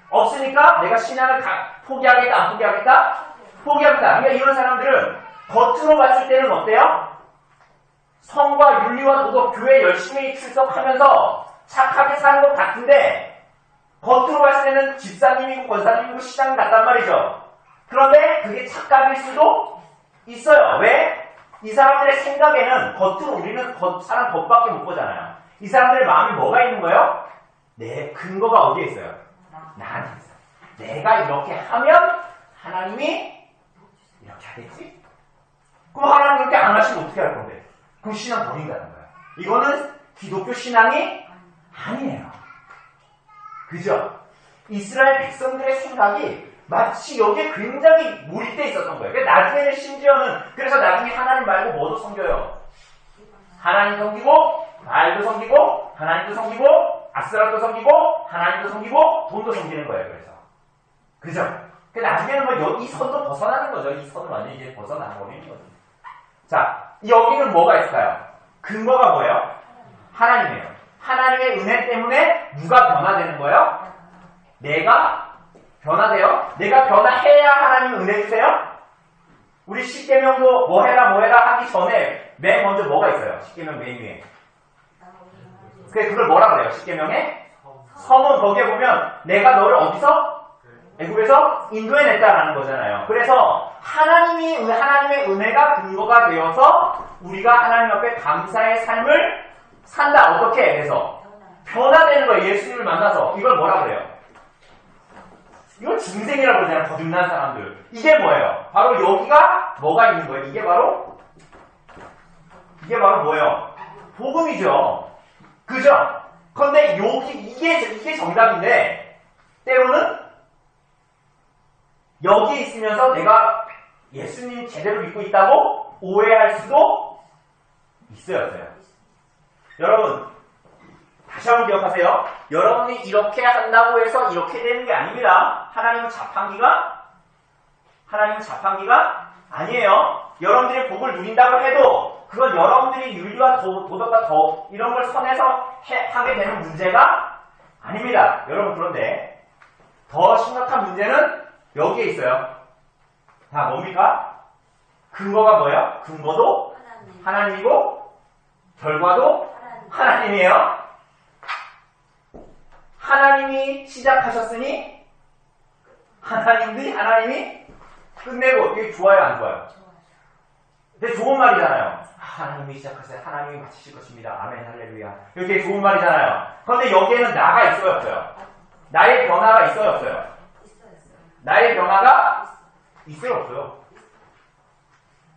없으니까 내가 신앙을 포기하겠다? 안 포기하겠다? 포기하겠다. 그러니까 이런 사람들은 겉으로 봤을 때는 어때요? 성과 윤리와 도덕, 교회 열심히 출석하면서 착하게 사는 것 같은데 겉으로 봤을 때는 집사님이고 권사님이고 시장 같단 말이죠. 그런데 그게 착각일 수도 있어요. 왜? 이 사람들의 생각에는 겉으로 우리는 사람 겉밖에 못 보잖아요. 이 사람들의 마음이 뭐가 있는 거예요? 내 근거가 어디에 있어요? 나한테 있어요. 내가 이렇게 하면 하나님이 이렇게 하겠지? 그럼 하나님 이렇게 안 하시면 어떻게 할 건데? 그럼 신앙 버린다는 거예요. 이거는 기독교 신앙이 아니에요. 그죠? 이스라엘 백성들의 생각이 마치 여기에 굉장히 몰입되어 있었던 거예요. 나중에는 심지어는 그래서 나중에 하나님 말고 뭐도 섬겨요? 하나님 섬기고 바알도 섬기고 하나님도 섬기고 아스라도 섬기고 하나님도 섬기고 돈도 섬기는 거예요. 그래서 그죠? 나중에는 뭐 이 선도 벗어나는 거죠. 이 선을 완전히 이제 벗어나버리는 거죠. 자, 여기는 뭐가 있을까요? 근거가 뭐예요? 하나님이에요. 하나님의 은혜 때문에 누가 변화되는 거예요? 내가 변화돼요? 내가 변화해야 하나님 은혜 주세요? 우리 십계명도 뭐 해라 하기 전에 맨 먼저 뭐가 있어요? 십계명 맨 위에. 그걸 뭐라 그래요? 십계명에 섬은 거기에 보면 내가 너를 어디서? 애굽에서 인도해냈다라는 거잖아요. 그래서 하나님의 은혜가 근거가 되어서 우리가 하나님 앞에 감사의 삶을 산다. 어떻게 해서? 변화되는 거예요. 예수님을 만나서. 이걸 뭐라 그래요? 이걸 중생이라고 그러잖아요. 거듭난 사람들. 이게 뭐예요? 바로 여기가 뭐가 있는 거예요? 이게 바로 뭐예요? 복음이죠. 그죠? 그런데 이게 정답인데 때로는 여기 있으면서 내가 예수님 제대로 믿고 있다고 오해할 수도 있어요. 여러분 다시 한번 기억하세요. 여러분이 이렇게 한다고 해서 이렇게 되는 게 아닙니다. 하나님은 자판기가 아니에요. 여러분들이 복을 누린다고 해도 그건 여러분들이 윤리와 도덕과 이런 걸 선에서 하게 되는 문제가 아닙니다. 여러분 그런데 더 심각한 문제는 여기에 있어요. 다 뭡니까? 근거가 뭐예요? 근거도 하나님이고 결과도 하나님이에요. 하나님이 시작하셨으니 하나님이 끝내고 이게 좋아요 안 좋아요? 근데 좋은 말이잖아요. 하나님이 시작하세요. 하나님이 마치실 것입니다. 아멘 할렐루야. 이렇게 좋은 말이잖아요. 그런데 여기에는 나가 있어요 없어요? 나의 변화가 있어요 없어요? 나의 변화가 있어요 없어요?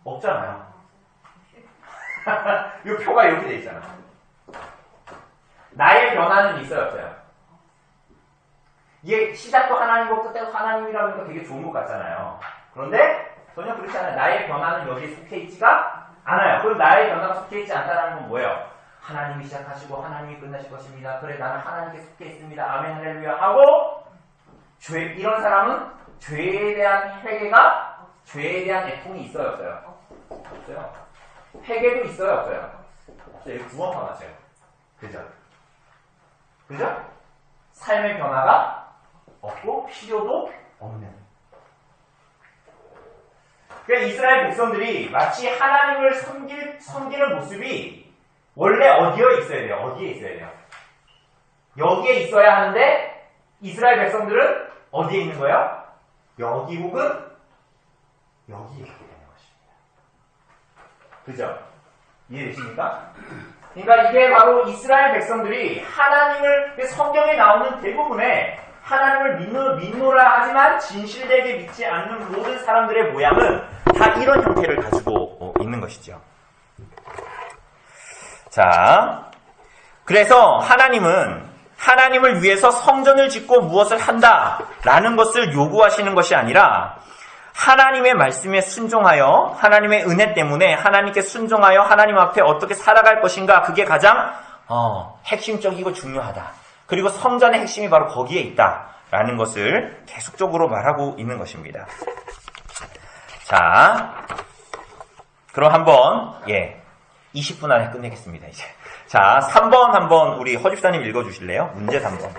없잖아요. 이 표가 이렇게 돼 있잖아. 나의 변화는 있어요 없어요? 이게 시작도 하나님이고 끝도 하나님이라고 하니까 되게 좋은 것 같잖아요. 그런데 전혀 그렇지 않아요. 나의 변화는 여기에 속해 있지가 않아요. 그럼 나의 변화가 속해 있지 않다는 건 뭐예요? 하나님이 시작하시고 하나님이 끝나실 것입니다. 그래 나는 하나님께 속해 있습니다. 아멘 할렐루야 하고 이런 사람은 죄에 대한 회개가 죄에 대한 애통이 있어요 없어요? 없어요. 회개도 있어요 없어요? 없어요. 여기 구원파 맞아요. 그죠? 삶의 변화가 없고 필요도 없는. 그러니까 이스라엘 백성들이 마치 하나님을 섬기는 모습이 원래 어디에 있어야 돼요? 여기에 있어야 하는데 이스라엘 백성들은 어디에 있는 거예요? 여기 혹은 여기에 있게 되는 것입니다. 그죠? 이해되십니까? 그러니까 이게 바로 이스라엘 백성들이 성경에 나오는 대부분의 하나님을 믿노라 하지만 진실되게 믿지 않는 모든 사람들의 모양은 다 이런 형태를 가지고 있는 것이죠. 자, 그래서 하나님을 위해서 성전을 짓고 무엇을 한다라는 것을 요구하시는 것이 아니라 하나님의 말씀에 순종하여 하나님의 은혜 때문에 하나님께 순종하여 하나님 앞에 어떻게 살아갈 것인가 그게 가장 핵심적이고 중요하다. 그리고 성전의 핵심이 바로 거기에 있다라는 것을 계속적으로 말하고 있는 것입니다. 자, 그럼 한번 20분 안에 끝내겠습니다. 이제. 자, 3번 한번 우리 허집사님 읽어주실래요? 문제 3번.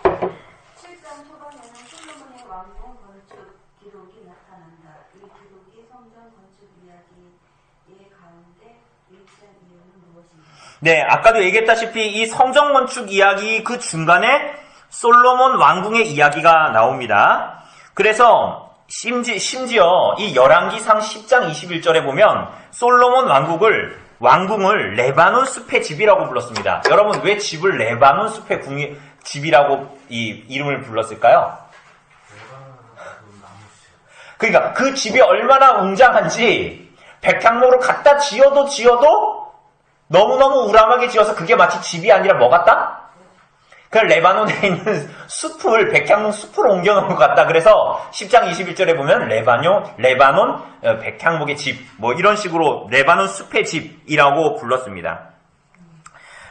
7장 초반에는 솔로몬의 왕궁 건축 기록이 나타난다. 이 기록이 성전 건축 이야기의 가운데 위치한 이유는 무엇인가? 네, 아까도 얘기했다시피 이 성전 건축 이야기 그 중간에 솔로몬 왕궁의 이야기가 나옵니다. 그래서 심지어 이 열왕기상 10장 21절에 보면 솔로몬 왕궁을 레바논 숲의 집이라고 불렀습니다. 여러분 왜 집을 레바논 숲의 집이라고 이 이름을 불렀을까요? 그러니까 그 집이 얼마나 웅장한지 백향목으로 갖다 지어도 너무너무 우람하게 지어서 그게 마치 집이 아니라 뭐 같다? 그 레바논에 있는 숲을 백향목 숲으로 옮겨놓은 것 같다. 그래서 10장 21절에 보면 레바논 백향목의 집 뭐 이런 식으로 레바논 숲의 집이라고 불렀습니다.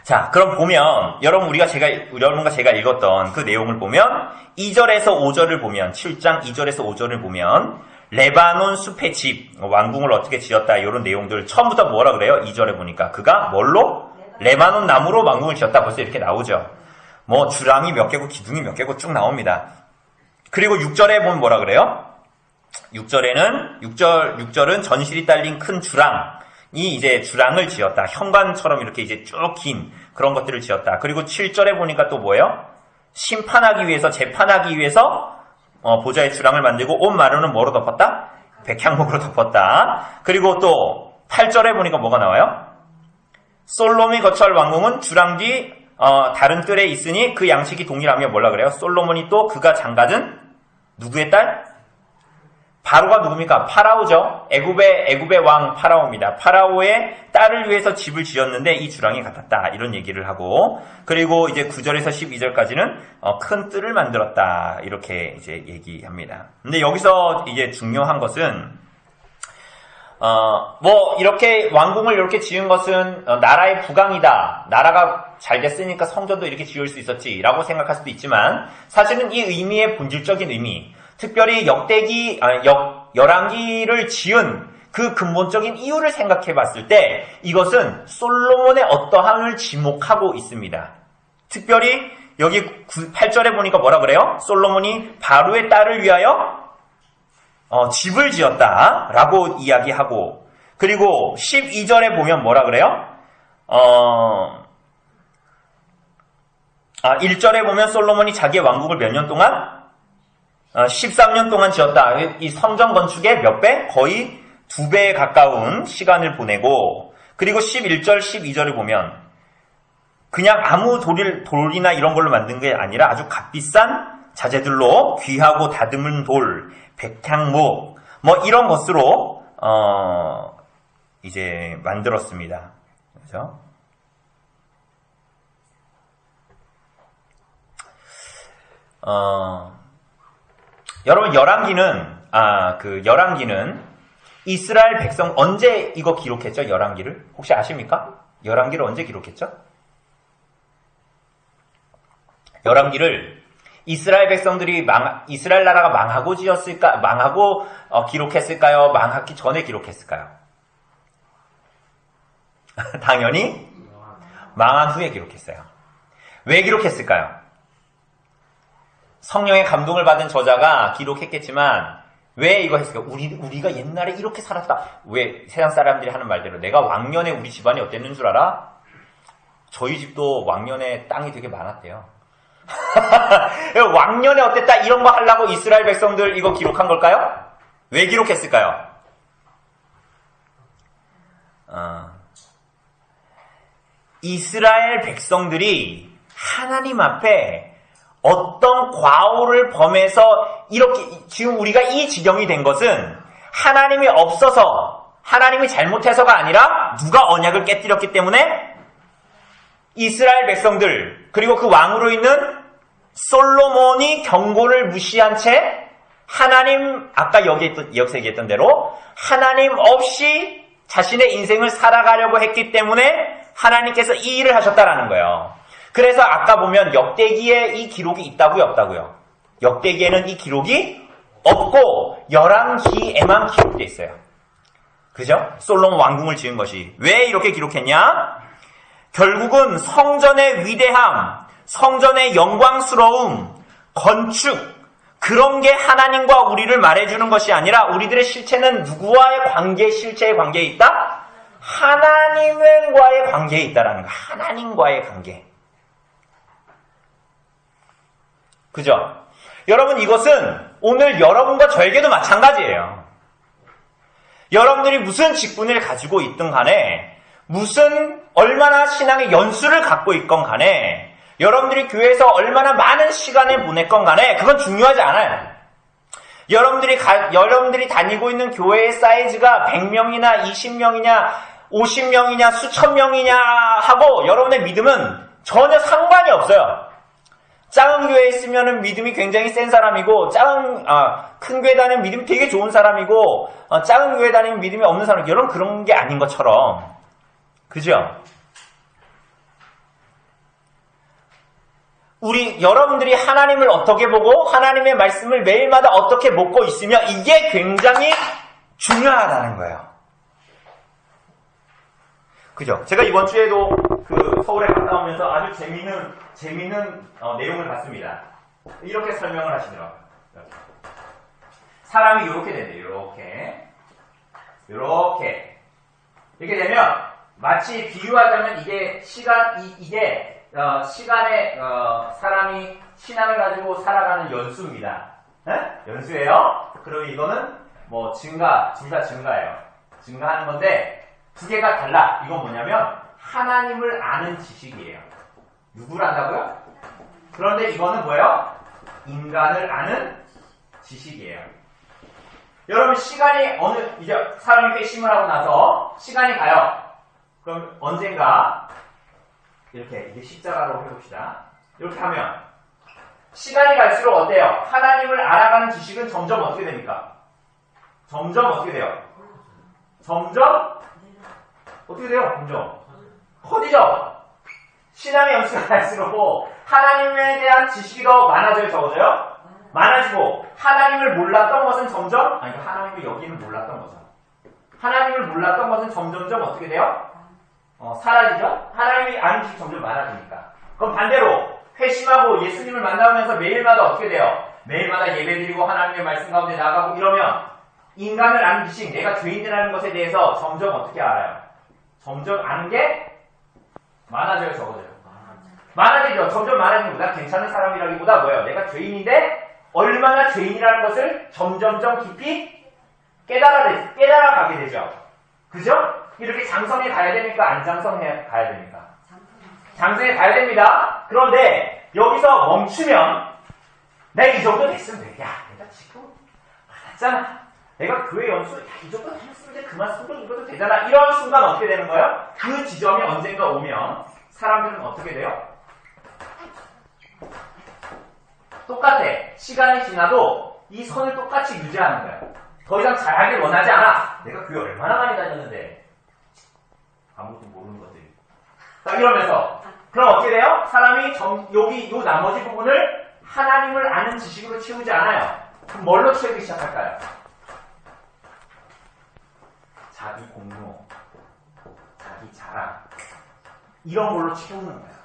자, 그럼 보면 여러분과 제가 읽었던 그 내용을 보면 2절에서 5절을 보면 7장 2절에서 5절을 보면 레바논 숲의 집 왕궁을 어떻게 지었다 이런 내용들 처음부터 뭐라 그래요? 2절에 보니까 그가 뭘로? 레바논 나무로 왕궁을 지었다. 벌써 이렇게 나오죠. 뭐 주랑이 몇 개고 기둥이 몇 개고 쭉 나옵니다. 그리고 6절에 보면 뭐라 그래요? 6절은 전실이 딸린 큰 주랑이 이제 주랑을 지었다. 현관처럼 이렇게 이제 쭉 긴 그런 것들을 지었다. 그리고 7절에 보니까 또 뭐예요? 심판하기 위해서, 재판하기 위해서 보좌의 주랑을 만들고 옷 마루는 뭐로 덮었다? 백향목으로 덮었다. 그리고 또 8절에 보니까 뭐가 나와요? 솔로몬이 거처할 왕궁은 주랑 뒤 다른 뜰에 있으니 그 양식이 동일하며 뭐라 그래요? 솔로몬이 또 그가 장가든 누구의 딸? 바로가 누굽니까? 파라오죠. 애굽의 왕 파라오입니다. 파라오의 딸을 위해서 집을 지었는데 이 주랑이 같았다. 이런 얘기를 하고, 그리고 이제 9절에서 12절까지는 큰 뜰을 만들었다. 이렇게 이제 얘기합니다. 근데 여기서 이제 중요한 것은 이렇게 왕궁을 이렇게 지은 것은 나라의 부강이다. 나라가 잘 됐으니까 성전도 이렇게 지을 수 있었지라고 생각할 수도 있지만, 사실은 이 의미의 본질적인 의미, 특별히 열왕기를 지은 그 근본적인 이유를 생각해 봤을 때 이것은 솔로몬의 어떠함을 지목하고 있습니다. 특별히 여기 8절에 보니까 뭐라 그래요? 솔로몬이 바로의 딸을 위하여 집을 지었다라고 이야기하고, 그리고 12절에 보면 뭐라 그래요? 1절에 보면 솔로몬이 자기의 왕국을 몇 년 동안? 13년 동안 지었다. 이 성전 건축의 몇 배? 거의 2배에 가까운 시간을 보내고, 그리고 11절, 12절을 보면 그냥 아무 돌이나 이런 걸로 만든 게 아니라 아주 값비싼 자재들로 귀하고 다듬은 돌, 백향목, 이런 것으로 이제 만들었습니다. 그죠? 여러분, 열왕기는 이스라엘 백성 언제 이거 기록했죠? 열왕기를 혹시 아십니까? 열왕기를 언제 기록했죠? 열왕기를 이스라엘 백성들이 이스라엘 나라가 망하고 기록했을까요? 망하기 전에 기록했을까요? 당연히 망한 후에 기록했어요. 왜 기록했을까요? 성령의 감동을 받은 저자가 기록했겠지만 왜 이거 했을까요? 우리가 옛날에 이렇게 살았다. 왜 세상 사람들이 하는 말대로 내가 왕년에 우리 집안이 어땠는 줄 알아? 저희 집도 왕년에 땅이 되게 많았대요. 왕년에 어땠다 이런 거 하려고 이스라엘 백성들 이거 기록한 걸까요? 왜 기록했을까요? 이스라엘 백성들이 하나님 앞에 어떤 과오를 범해서 이렇게 지금 우리가 이 지경이 된 것은 하나님이 없어서, 하나님이 잘못해서가 아니라 누가 언약을 깨뜨렸기 때문에 이스라엘 백성들, 그리고 그 왕으로 있는 솔로몬이 경고를 무시한 채 하나님, 아까 여기서 얘기했던 대로 하나님 없이 자신의 인생을 살아가려고 했기 때문에 하나님께서 이 일을 하셨다라는 거예요. 그래서 아까 보면 역대기에 이 기록이 있다고요, 없다고요? 역대기에는 이 기록이 없고 열왕기에만 기록되어 있어요. 그죠? 솔로몬 왕궁을 지은 것이. 왜 이렇게 기록했냐? 결국은 성전의 위대함, 성전의 영광스러움, 건축, 그런 게 하나님과 우리를 말해주는 것이 아니라 우리들의 실체는 누구와의 관계, 실체의 관계에 있다? 하나님과의 관계에 있다라는 거. 하나님과의 관계. 그죠? 여러분, 이것은 오늘 여러분과 저에게도 마찬가지예요. 여러분들이 무슨 직분을 가지고 있든 간에, 얼마나 신앙의 연수를 갖고 있건 간에, 여러분들이 교회에서 얼마나 많은 시간을 보냈건 간에, 그건 중요하지 않아요. 여러분들이 다니고 있는 교회의 사이즈가 100명이나 20명이냐, 50명이냐, 수천 명이냐 하고 여러분의 믿음은 전혀 상관이 없어요. 작은 교회에 있으면 믿음이 굉장히 센 사람이고, 큰 교회 다니면 믿음이 되게 좋은 사람이고, 작은 교회 다니면 믿음이 없는 사람, 여러분 그런 게 아닌 것처럼. 그죠? 여러분들이 하나님을 어떻게 보고, 하나님의 말씀을 매일마다 어떻게 먹고 있으며, 이게 굉장히 중요하다는 거예요. 그죠? 제가 이번 주에도 서울에 갔다 오면서 아주 재미있는 내용을 봤습니다. 이렇게 설명을 하시더라고요. 사람이 이렇게 된대요. 이렇게 되면 마치 비유하자면 이게 시간에 사람이 신앙을 가지고 살아가는 연수입니다. 연수예요. 그럼 이거는 뭐 증가예요. 증가하는 건데 두 개가 달라. 이건 뭐냐면 하나님을 아는 지식이에요. 누구를 안다고요? 그런데 이거는 뭐예요? 인간을 아는 지식이에요. 여러분 시간이 이제 사람이 회심을 하고 나서 시간이 가요. 그럼 언젠가 이게 십자가로 해봅시다. 이렇게 하면 시간이 갈수록 어때요? 하나님을 알아가는 지식은 점점 어떻게 됩니까? 점점 어떻게 돼요? 점점 커지죠? 신앙의 연수가 갈수록 하나님에 대한 지식이 더 많아져요, 적어져요? 많아지고 하나님을 몰랐던 것은 하나님을 여기는 몰랐던 거죠. 하나님을 몰랐던 것은 점점점 어떻게 돼요? 사라지죠? 하나님이 아는 지식이 점점 많아지니까. 그럼 반대로 회심하고 예수님을 만나면서 매일마다 어떻게 돼요? 매일마다 예배드리고 하나님의 말씀 가운데 나가고 이러면 인간을 아는 지식, 내가 죄인이라는 것에 대해서 점점 어떻게 알아요? 점점 아는 게 많아져요, 적어져요? 많아지죠. 점점 많아지는 거다. 괜찮은 사람이라기보다 뭐예요? 내가 죄인인데 얼마나 죄인이라는 것을 점점점 깊이 깨달아가게 되죠. 그죠? 이렇게 장성에 가야 됩니까? 안 장성에 가야 됩니까? 장성에 가야 됩니다. 그런데 여기서 멈추면 내가 이 정도 됐으면 돼. 야, 내가 지금 알았잖아. 내가 교회 연수 이 정도 다녔으면 돼. 그만 성경 읽어도 되잖아. 이런 순간 어떻게 되는 거예요? 그 지점이 언젠가 오면 사람들은 어떻게 돼요? 똑같아. 시간이 지나도 이 선을 똑같이 유지하는 거야. 더 이상 잘하길 원하지 않아. 내가 교회 얼마나 많이 다녔는데 아무것도 모르는 것들이. 자, 이러면서 그럼 어떻게 돼요? 사람이 요 나머지 부분을 하나님을 아는 지식으로 채우지 않아요. 그럼 뭘로 채우기 시작할까요? 자기 공로, 자기 자랑 이런 걸로 채우는 거예요.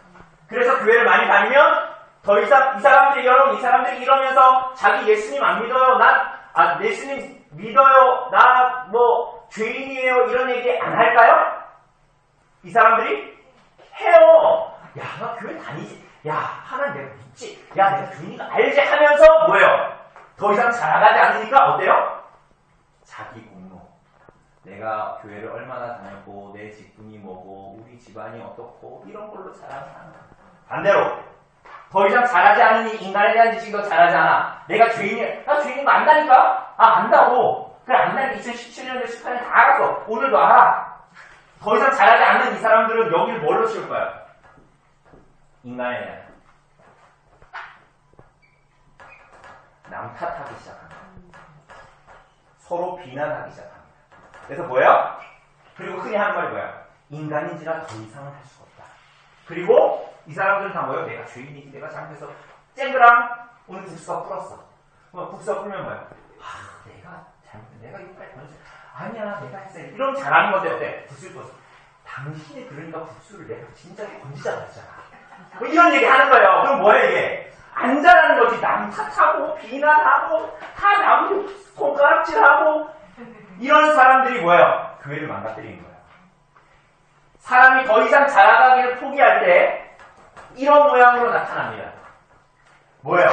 그래서 교회를 많이 다니면 더 이상 이 사람들이 이러면서 자기 예수님 안 믿어요. 예수님 믿어요. 나 죄인이에요. 이런 얘기 안 할까요? 이 사람들이 해요. 야, 나 교회 다니지. 야, 하나님 내가 믿지. 야, 내가 교인이가 알지 하면서 뭐예요? 더 이상 자라가지 않으니까 어때요? 자기 공로. 내가 교회를 얼마나 다녔고 내 직분이 뭐고 우리 집안이 어떻고 이런 걸로 자랑하는 거야. 반대로 더 이상 잘하지 않으니 인간에 대한 지식이 더 잘하지 않아. 내가 죄인이야. 나 죄인인 거 안다니까? 안다고. 그래, 안다니까. 2017년에 18년에 다 알았어. 오늘도 알아. 더 이상 잘하지 않는 이 사람들은 여기를 뭘로 치울 거야? 인간에 대한. 남 탓하기 시작합니다. 서로 비난하기 시작합니다. 그래서 뭐예요? 그리고 흔히 하는 말이 뭐야? 인간인지라 더 이상은 할 수가 없다. 그리고 이 사람들은 다 뭐예요? 내가 죄인이지, 내가 잘못해서 쨍그랑 오늘 국수가 풀었어. 국수가 풀면 뭐야? 내가 잘못해, 내가 이빨 던져. 아니야, 내가 했어. 이런 잘하는 건데 어때? 국수를 풀었어. 당신이 그러니까 국수를 내가 진작에 건지자고 했잖아. 이런 얘기 하는 거예요. 그럼 뭐야 이게? 안 잘하는 거지. 남 탓하고 비난하고 다 남 손가락질하고 이런 사람들이 뭐예요? 교회를 망가뜨리는 거예요. 사람이 더 이상 자라가기를 포기할 때 이런 모양으로 나타납니다. 뭐예요?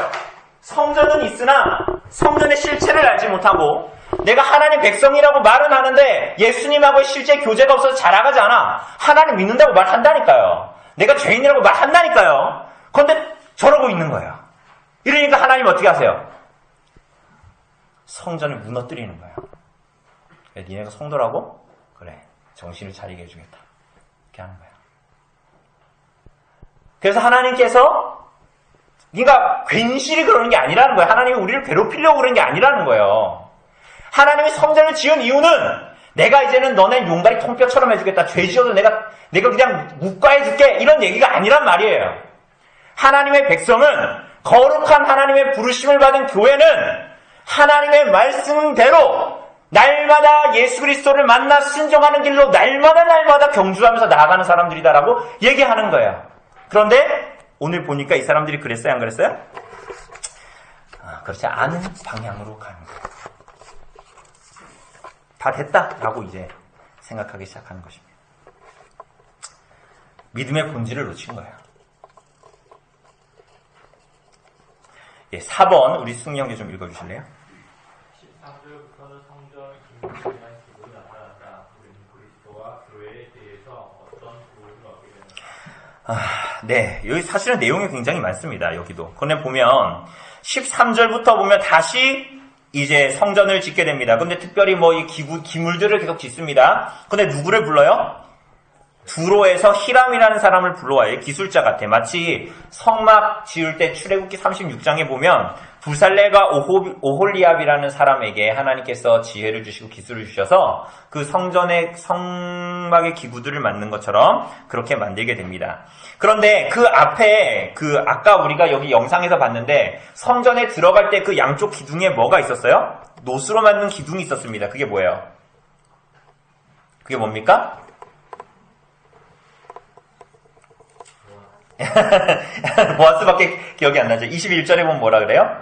성전은 있으나 성전의 실체를 알지 못하고 내가 하나님 백성이라고 말은 하는데 예수님하고의 실제 교제가 없어서 자라가지 않아. 하나님 믿는다고 말한다니까요. 내가 죄인이라고 말한다니까요. 그런데 저러고 있는 거예요. 이러니까 하나님 어떻게 하세요? 성전을 무너뜨리는 거예요. 니네가 성도라고? 그래, 정신을 차리게 해주겠다. 이렇게 하는 거예요. 그래서 하나님께서 네가 괜시리 그러는 게 아니라는 거예요. 하나님이 우리를 괴롭히려고 그러는 게 아니라는 거예요. 하나님이 성전을 지은 이유는 내가 이제는 너네 용다리 통뼈처럼 해주겠다. 죄 지어도 내가 그냥 묵과해줄게. 이런 얘기가 아니란 말이에요. 하나님의 백성은 거룩한 하나님의 부르심을 받은 교회는 하나님의 말씀대로 날마다 예수 그리스도를 만나 순종하는 길로 날마다 경주하면서 나아가는 사람들이다라고 얘기하는 거예요. 그런데 오늘 보니까 이 사람들이 그랬어요? 안 그랬어요? 그렇지 않은 방향으로 가는 거예요. 다 됐다라고 이제 생각하기 시작하는 것입니다. 믿음의 본질을 놓친 거예요. 예, 4번 우리 승리 형제 좀 읽어주실래요? 13절부터는 성전 기물에 대한 기분이 나타난다. 우리는 그리스도와 교회에 대해서 어떤 도움을 얻게 되는가? 네, 여기 사실은 내용이 굉장히 많습니다. 여기도. 그런데 보면 13절부터 보면 다시 이제 성전을 짓게 됩니다. 근데 특별히 뭐 이 기물들을 계속 짓습니다. 근데 누구를 불러요? 두로에서 히람이라는 사람을 불러와요. 기술자 같아. 마치 성막 지을 때 출애굽기 36장에 보면 부살레가 오홀리압이라는 사람에게 하나님께서 지혜를 주시고 기술을 주셔서 그 성막의 기구들을 만든 것처럼 그렇게 만들게 됩니다. 그런데 그 앞에 아까 우리가 여기 영상에서 봤는데 성전에 들어갈 때 그 양쪽 기둥에 뭐가 있었어요? 노스로 만든 기둥이 있었습니다. 그게 뭐예요? 그게 뭡니까? 보아스밖에 기억이 안 나죠. 21절에 보면 뭐라 그래요?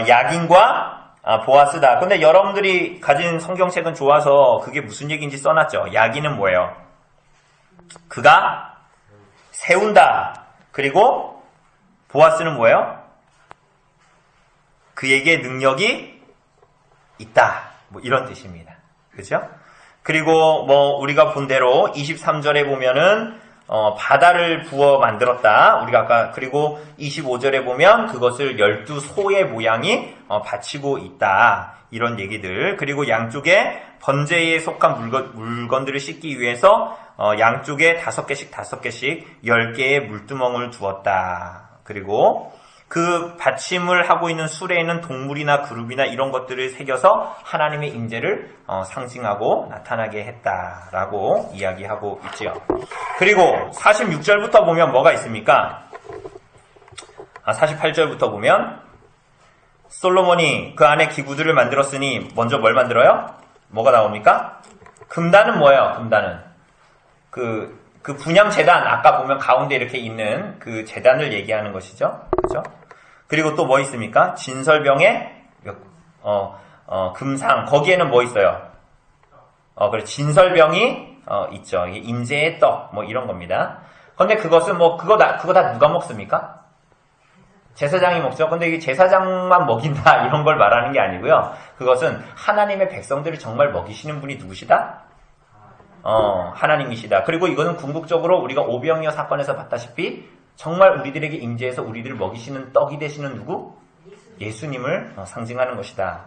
야긴과 보아스다. 근데 여러분들이 가진 성경책은 좋아서 그게 무슨 얘기인지 써놨죠. 야긴은 뭐예요? 그가 세운다. 그리고 보아스는 뭐예요? 그에게 능력이 있다. 뭐 이런 뜻입니다. 그죠? 그리고 뭐 우리가 본 대로 23절에 보면은 바다를 부어 만들었다. 우리가 아까 그리고 25절에 보면 그것을 12소의 모양이 받치고 있다. 이런 얘기들. 그리고 양쪽에 번제에 속한 물건들을 씻기 위해서 양쪽에 5개씩 10개의 물두멍을 두었다. 그리고 그 받침을 하고 있는 수레에는 동물이나 그룹이나 이런 것들을 새겨서 하나님의 임재를 상징하고 나타나게 했다라고 이야기하고 있지요. 그리고 46절부터 보면 뭐가 있습니까? 48절부터 보면 솔로몬이 그 안에 기구들을 만들었으니 먼저 뭘 만들어요? 뭐가 나옵니까? 금단은 뭐예요? 금단은 그 분향 제단, 아까 보면 가운데 이렇게 있는 그 제단을 얘기하는 것이죠. 그렇죠? 그리고 또 뭐 있습니까? 진설병에 금상, 거기에는 뭐 있어요? 그래, 진설병이 있죠. 이게 임재의 떡, 뭐 이런 겁니다. 근데 그것은 뭐 그거 다 누가 먹습니까? 제사장이 먹죠. 근데 이게 제사장만 먹인다 이런 걸 말하는 게 아니고요. 그것은 하나님의 백성들을 정말 먹이시는 분이 누구시다? 하나님이시다. 그리고 이거는 궁극적으로 우리가 오병이어 사건에서 봤다시피 정말 우리들에게 임재해서 우리들을 먹이시는 떡이 되시는 누구? 예수님을 상징하는 것이다.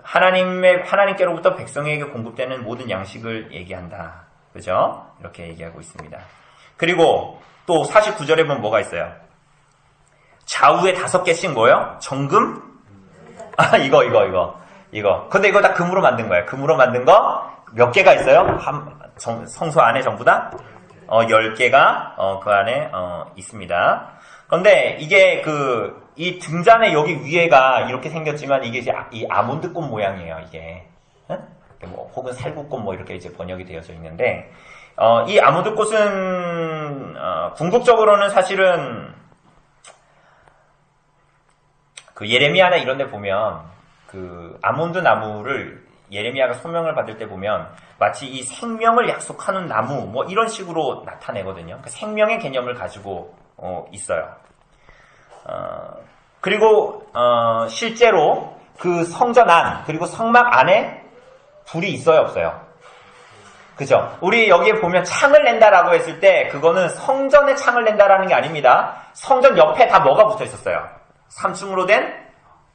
하나님께로부터 백성에게 공급되는 모든 양식을 얘기한다. 그죠? 이렇게 얘기하고 있습니다. 그리고 또 49절에 보면 뭐가 있어요? 좌우에 5개씩 뭐예요? 정금? 이거. 근데 이거 다 금으로 만든 거예요. 금으로 만든 거 몇 개가 있어요? 성소 안에 전부 다? 10개가 그 안에 있습니다. 그런데 이게 이 등잔의 여기 위에가 이렇게 생겼지만 이게 이제 이 아몬드꽃 모양이에요. 이게 뭐 혹은 살구꽃 뭐 이렇게 이제 번역이 되어져 있는데 이 아몬드꽃은 궁극적으로는 사실은 그 예레미야나 이런 데 보면 그 아몬드 나무를 예레미야가 소명을 받을 때 보면 마치 이 생명을 약속하는 나무 뭐 이런 식으로 나타내거든요. 그러니까 생명의 개념을 가지고 있어요. 그리고 실제로 그 성전 안 그리고 성막 안에 불이 있어요, 없어요? 그죠? 우리 여기에 보면 창을 낸다라고 했을 때 그거는 성전에 창을 낸다라는 게 아닙니다. 성전 옆에 다 뭐가 붙어 있었어요? 3층으로 된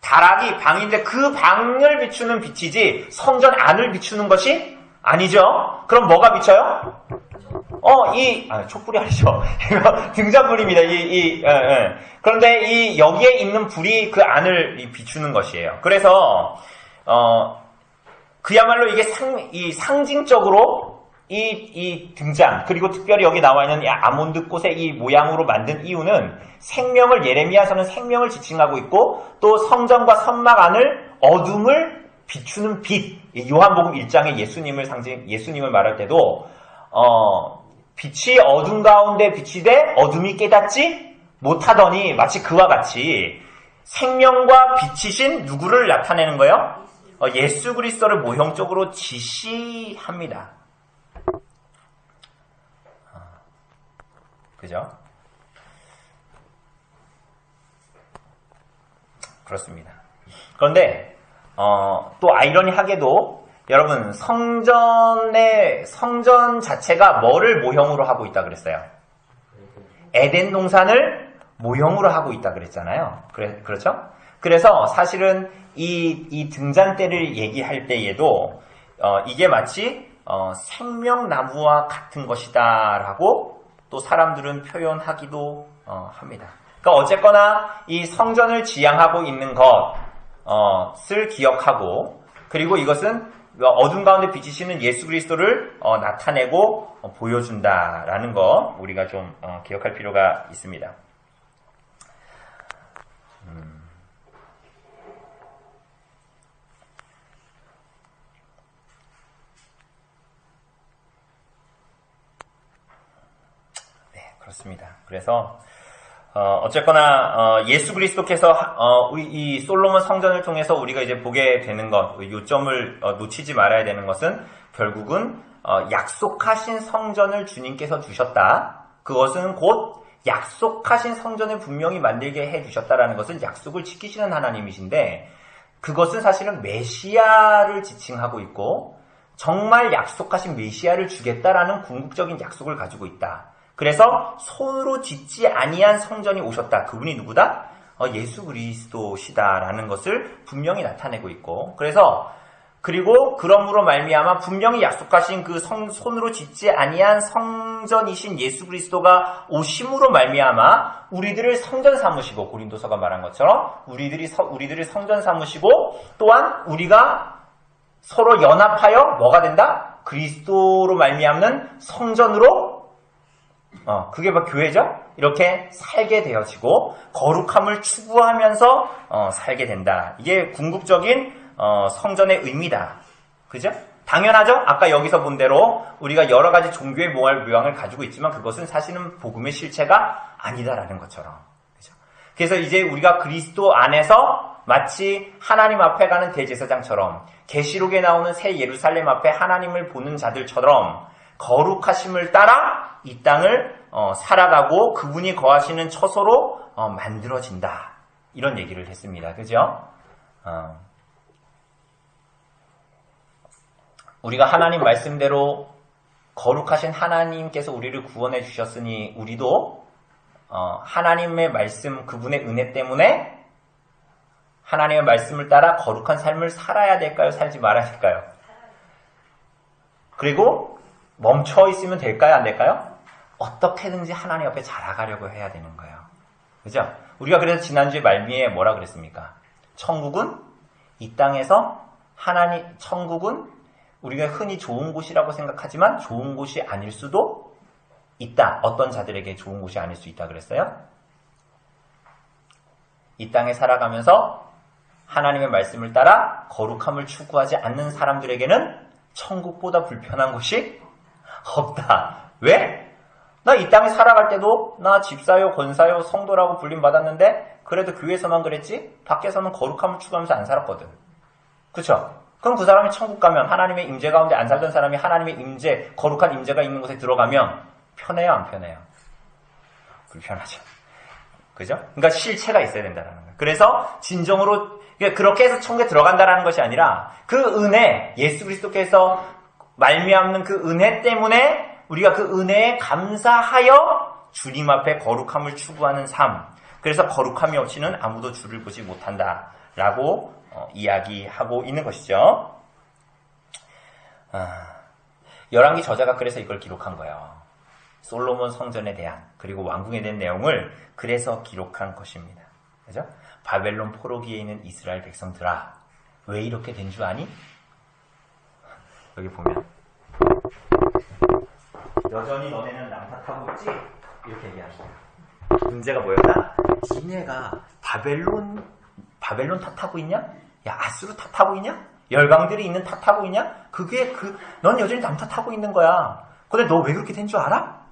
다락이 방인데 그 방을 비추는 빛이지 성전 안을 비추는 것이 아니죠. 그럼 뭐가 비쳐요? 촛불이 아니죠. 이거 등잔불입니다. 그런데 여기에 있는 불이 그 안을 비추는 것이에요. 그래서 그야말로 이게 상징적으로 이 등잔, 그리고 특별히 여기 나와 있는 이 아몬드 꽃의 이 모양으로 만든 이유는 생명을, 예레미야서는 생명을 지칭하고 있고, 또 성전과 선막 안을 어둠을 비추는 빛, 요한복음 1장에 예수님을 말할 때도, 빛이 어둠 가운데 비치되 어둠이 깨닫지 못하더니 마치 그와 같이 생명과 빛이신 누구를 나타내는 거예요? 예수 그리스도를 모형적으로 지시합니다. 그죠? 그렇습니다. 그런데 또 아이러니하게도 여러분 성전 자체가 뭐를 모형으로 하고 있다 그랬어요? 에덴 동산을 모형으로 하고 있다 그랬잖아요. 그렇죠? 그래서 사실은 이 등잔대를 얘기할 때에도 이게 마치 생명나무와 같은 것이다라고 또 사람들은 표현하기도 합니다. 그러니까 어쨌거나 이 성전을 지향하고 있는 것을 기억하고 그리고 이것은 어둠 가운데 비치시는 예수 그리스도를 나타내고 보여준다라는 거 우리가 좀 기억할 필요가 있습니다. 네, 그렇습니다. 그래서 어쨌거나 예수 그리스도께서 이 솔로몬 성전을 통해서 우리가 이제 보게 되는 것, 요점을 놓치지 말아야 되는 것은 결국은 약속하신 성전을 주님께서 주셨다. 그것은 곧 약속하신 성전을 분명히 만들게 해주셨다라는 것은 약속을 지키시는 하나님이신데 그것은 사실은 메시아를 지칭하고 있고 정말 약속하신 메시아를 주겠다라는 궁극적인 약속을 가지고 있다. 그래서 손으로 짓지 아니한 성전이 오셨다. 그분이 누구다? 예수 그리스도시다라는 것을 분명히 나타내고 있고 그리고 그러므로 말미암아 분명히 약속하신 그 손으로 짓지 아니한 성전이신 예수 그리스도가 오심으로 말미암아 우리들을 성전 삼으시고 고린도서가 말한 것처럼 우리들을 성전 삼으시고 또한 우리가 서로 연합하여 뭐가 된다? 그리스도로 말미암는 성전으로 그게 뭐 교회죠? 이렇게 살게 되어지고 거룩함을 추구하면서 살게 된다. 이게 궁극적인 성전의 의미다. 그죠? 당연하죠? 아까 여기서 본 대로 우리가 여러 가지 종교의 모양을 가지고 있지만 그것은 사실은 복음의 실체가 아니다라는 것처럼. 그죠? 그래서 이제 우리가 그리스도 안에서 마치 하나님 앞에 가는 대제사장처럼 계시록에 나오는 새 예루살렘 앞에 하나님을 보는 자들처럼 거룩하심을 따라 이 땅을 살아가고 그분이 거하시는 처소로 만들어진다. 이런 얘기를 했습니다. 그죠? 우리가 하나님 말씀대로 거룩하신 하나님께서 우리를 구원해 주셨으니 우리도 하나님의 말씀, 그분의 은혜 때문에 하나님의 말씀을 따라 거룩한 삶을 살아야 될까요? 살지 말아야 될까요? 그리고 멈춰 있으면 될까요? 안 될까요? 어떻게든지 하나님 앞에 자라가려고 해야 되는 거예요. 그죠? 우리가 그래서 지난주에 말미에 뭐라 그랬습니까? 천국은 이 땅에서 천국은 우리가 흔히 좋은 곳이라고 생각하지만 좋은 곳이 아닐 수도 있다. 어떤 자들에게 좋은 곳이 아닐 수 있다 그랬어요? 이 땅에 살아가면서 하나님의 말씀을 따라 거룩함을 추구하지 않는 사람들에게는 천국보다 불편한 곳이 없다. 왜? 나 이 땅에 살아갈 때도 나 집사요, 권사요, 성도라고 불림받았는데 그래도 교회에서만 그랬지 밖에서는 거룩함을 추구하면서 안 살았거든. 그쵸? 그럼 그 사람이 천국 가면 하나님의 임재 가운데 안 살던 사람이 하나님의 임재, 거룩한 임재가 있는 곳에 들어가면 편해요, 안 편해요? 불편하죠. 그죠? 그러니까 실체가 있어야 된다는 거예요. 그래서 진정으로 그렇게 해서 천국에 들어간다는 것이 아니라 그 은혜, 예수 그리스도께서 말미암는 그 은혜 때문에 우리가 그 은혜에 감사하여 주님 앞에 거룩함을 추구하는 삶. 그래서 거룩함이 없이는 아무도 주를 보지 못한다라고 이야기하고 있는 것이죠. 열왕기 저자가 그래서 이걸 기록한 거예요. 솔로몬 성전에 대한 그리고 왕궁에 대한 내용을 그래서 기록한 것입니다. 그죠? 바벨론 포로기에 있는 이스라엘 백성들아, 왜 이렇게 된 줄 아니? 여기 보면 여전히 너네는 남 탓하고 있지? 이렇게 얘기합니다. 문제가 뭐였다? 니네가 바벨론 탓하고 있냐? 야, 아수르 탓하고 있냐? 열강들이 있는 탓하고 있냐? 넌 여전히 남 탓하고 있는 거야. 근데 너 왜 그렇게 된 줄 알아?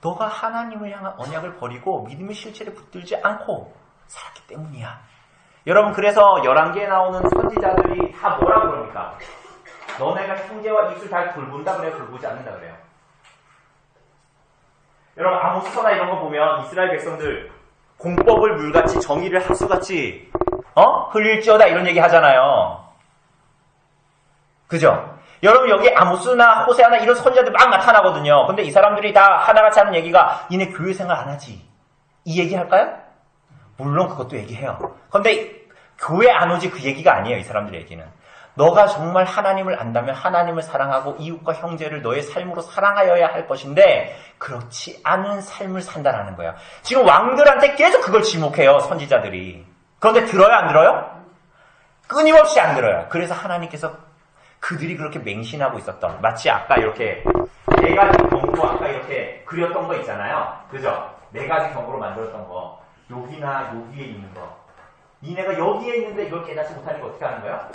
너가 하나님을 향한 언약을 버리고 믿음의 실체를 붙들지 않고 살았기 때문이야. 여러분 그래서 11개에 나오는 선지자들이 다 뭐라 그럽니까? 너네가 형제와 이웃을 잘 돌본다 그래요? 돌보지 않는다 그래요? 여러분 아모스서나 이런 거 보면 이스라엘 백성들 공법을 물같이 정의를 하수같이 흘릴지어다 이런 얘기 하잖아요. 그죠? 여러분 여기 아모스나 호세아나 이런 선지자들 막 나타나거든요. 근데 이 사람들이 다 하나같이 하는 얘기가 니네 교회 생활 안 하지? 이 얘기 할까요? 물론 그것도 얘기해요. 근데 교회 안 오지 그 얘기가 아니에요. 이 사람들의 얘기는. 너가 정말 하나님을 안다면 하나님을 사랑하고 이웃과 형제를 너의 삶으로 사랑하여야 할 것인데 그렇지 않은 삶을 산다라는 거야. 지금 왕들한테 계속 그걸 지목해요. 선지자들이. 그런데 들어요? 안 들어요? 끊임없이 안 들어요. 그래서 하나님께서 그들이 그렇게 맹신하고 있었던 마치 아까 이렇게 네 가지 경으로 아까 이렇게 그렸던 거 있잖아요. 그죠? 네 가지 경으로 만들었던 거. 여기나 여기에 있는 거. 니네가 여기에 있는데 이걸 깨닫지 못하는 거 어떻게 하는 거야?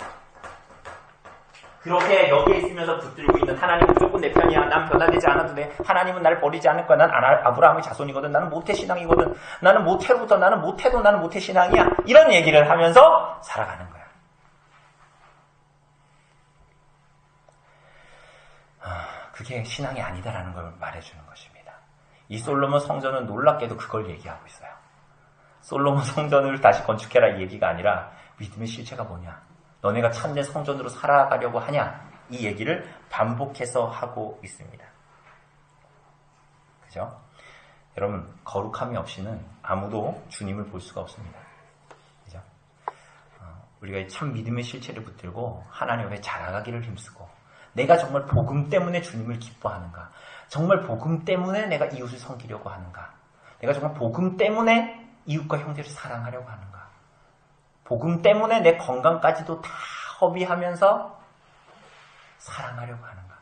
그렇게 여기에 있으면서 붙들고 있는 하나님은 무조건 내 편이야. 난 변화되지 않아도 돼. 하나님은 나를 버리지 않을 거야. 난 아브라함의 자손이거든. 나는 모태 신앙이거든. 나는 모태로부터 나는 모태도 나는 모태 신앙이야. 이런 얘기를 하면서 살아가는 거야. 그게 신앙이 아니다라는 걸 말해주는 것입니다. 이 솔로몬 성전은 놀랍게도 그걸 얘기하고 있어요. 솔로몬 성전을 다시 건축해라 이 얘기가 아니라 믿음의 실체가 뭐냐? 너네가 참된 성전으로 살아가려고 하냐? 이 얘기를 반복해서 하고 있습니다. 그죠? 여러분 거룩함이 없이는 아무도 주님을 볼 수가 없습니다. 그죠? 우리가 참 믿음의 실체를 붙들고 하나님 앞에 자라가기를 힘쓰고 내가 정말 복음 때문에 주님을 기뻐하는가? 정말 복음 때문에 내가 이웃을 섬기려고 하는가? 내가 정말 복음 때문에 이웃과 형제를 사랑하려고 하는가? 복음 때문에 내 건강까지도 다 허비하면서 사랑하려고 하는가?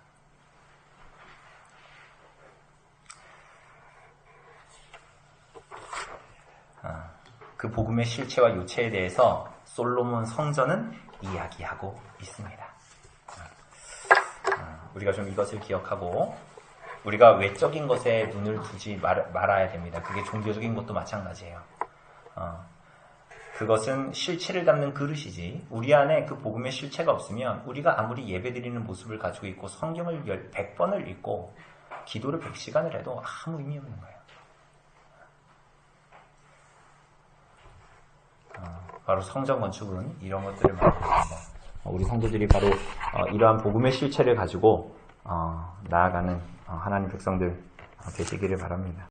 그 복음의 실체와 요체에 대해서 솔로몬 성전은 이야기하고 있습니다. 우리가 좀 이것을 기억하고 우리가 외적인 것에 눈을 두지 말아야 됩니다. 그게 종교적인 것도 마찬가지예요. 그것은 실체를 담는 그릇이지 우리 안에 그 복음의 실체가 없으면 우리가 아무리 예배드리는 모습을 가지고 있고 성경을 100번을 읽고 기도를 100시간을 해도 아무 의미 없는 거예요. 바로 성전 건축은 이런 것들을 말합니다. 우리 성도들이 바로 이러한 복음의 실체를 가지고 나아가는 하나님 백성들 되시기를 바랍니다.